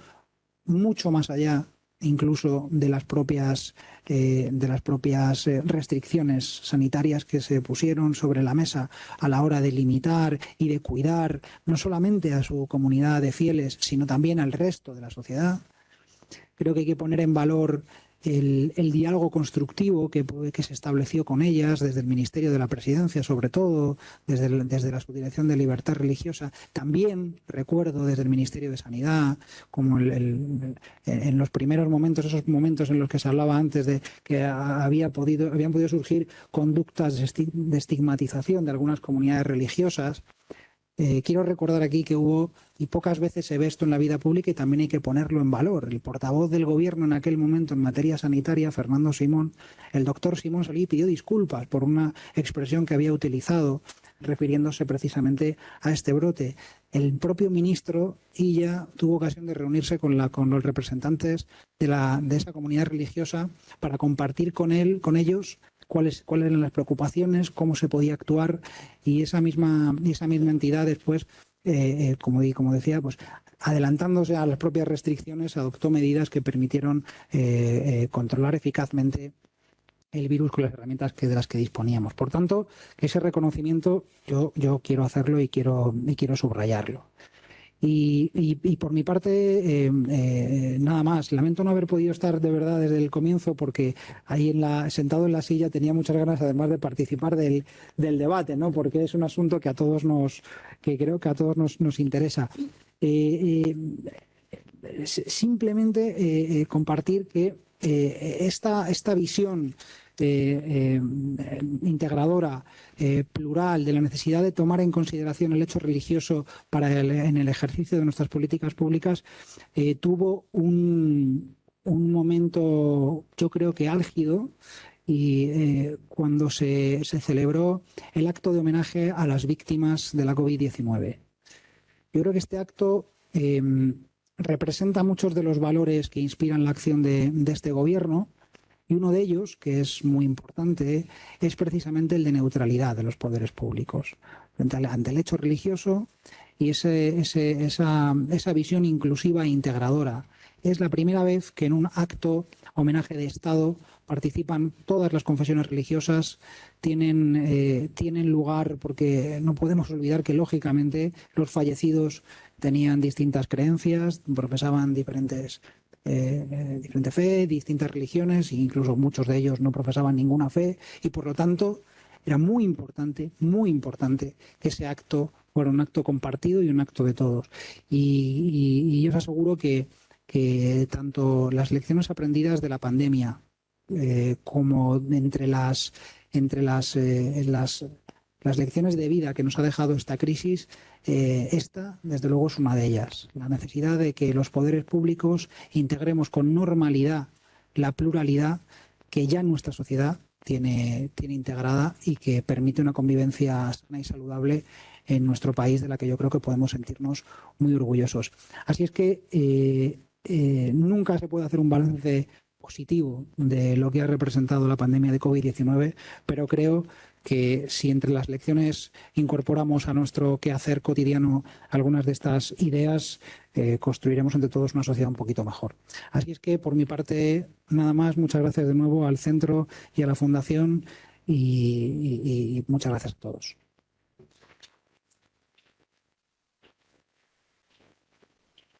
mucho más allá incluso de las propias restricciones sanitarias que se pusieron sobre la mesa a la hora de limitar y de cuidar no solamente a su comunidad de fieles, sino también al resto de la sociedad. Creo que hay que poner en valor el diálogo constructivo que se estableció con ellas desde el Ministerio de la Presidencia, sobre todo desde la Subdirección de Libertad Religiosa. También recuerdo desde el Ministerio de Sanidad, como en los primeros momentos, esos momentos en los que se hablaba antes de que habían podido surgir conductas de estigmatización de algunas comunidades religiosas. Quiero recordar aquí que hubo, y pocas veces se ve esto en la vida pública y también hay que ponerlo en valor, el portavoz del Gobierno en aquel momento en materia sanitaria, Fernando Simón, el doctor Simón salió y pidió disculpas por una expresión que había utilizado refiriéndose precisamente a este brote. El propio ministro Illa tuvo ocasión de reunirse con los representantes de esa comunidad religiosa para compartir con ellos cuáles eran las preocupaciones, cómo se podía actuar, y esa misma entidad después, como decía, pues adelantándose a las propias restricciones, adoptó medidas que permitieron controlar eficazmente el virus con las herramientas de las que disponíamos. Por tanto, ese reconocimiento yo quiero hacerlo y quiero subrayarlo. Y por mi parte, nada más. Lamento no haber podido estar de verdad desde el comienzo porque ahí sentado en la silla tenía muchas ganas además de participar del debate, ¿no? Porque es un asunto que creo que a todos nos interesa. Simplemente compartir que esta visión integradora, plural, de la necesidad de tomar en consideración el hecho religioso en el ejercicio de nuestras políticas públicas, tuvo un momento, yo creo que álgido, y cuando se celebró el acto de homenaje a las víctimas de la COVID-19. Yo creo que este acto representa muchos de los valores que inspiran la acción de este gobierno. Y uno de ellos, que es muy importante, es precisamente el de neutralidad de los poderes públicos ante el hecho religioso y esa visión inclusiva e integradora. Es la primera vez que en un acto homenaje de Estado participan todas las confesiones religiosas, tienen lugar, porque no podemos olvidar que lógicamente los fallecidos tenían distintas creencias, profesaban diferente fe, distintas religiones, e incluso muchos de ellos no profesaban ninguna fe, y por lo tanto era muy importante que ese acto fuera un acto compartido y un acto de todos. Y yo os aseguro que tanto las lecciones aprendidas de la pandemia como entre las lecciones de vida que nos ha dejado esta crisis, esta, desde luego, es una de ellas. La necesidad de que los poderes públicos integremos con normalidad la pluralidad que ya nuestra sociedad tiene integrada y que permite una convivencia sana y saludable en nuestro país, de la que yo creo que podemos sentirnos muy orgullosos. Así es que nunca se puede hacer un balance positivo de lo que ha representado la pandemia de COVID-19, pero creo que si entre las lecciones incorporamos a nuestro quehacer cotidiano algunas de estas ideas, construiremos entre todos una sociedad un poquito mejor. Así es que, por mi parte, nada más. Muchas gracias de nuevo al Centro y a la Fundación y muchas gracias a todos.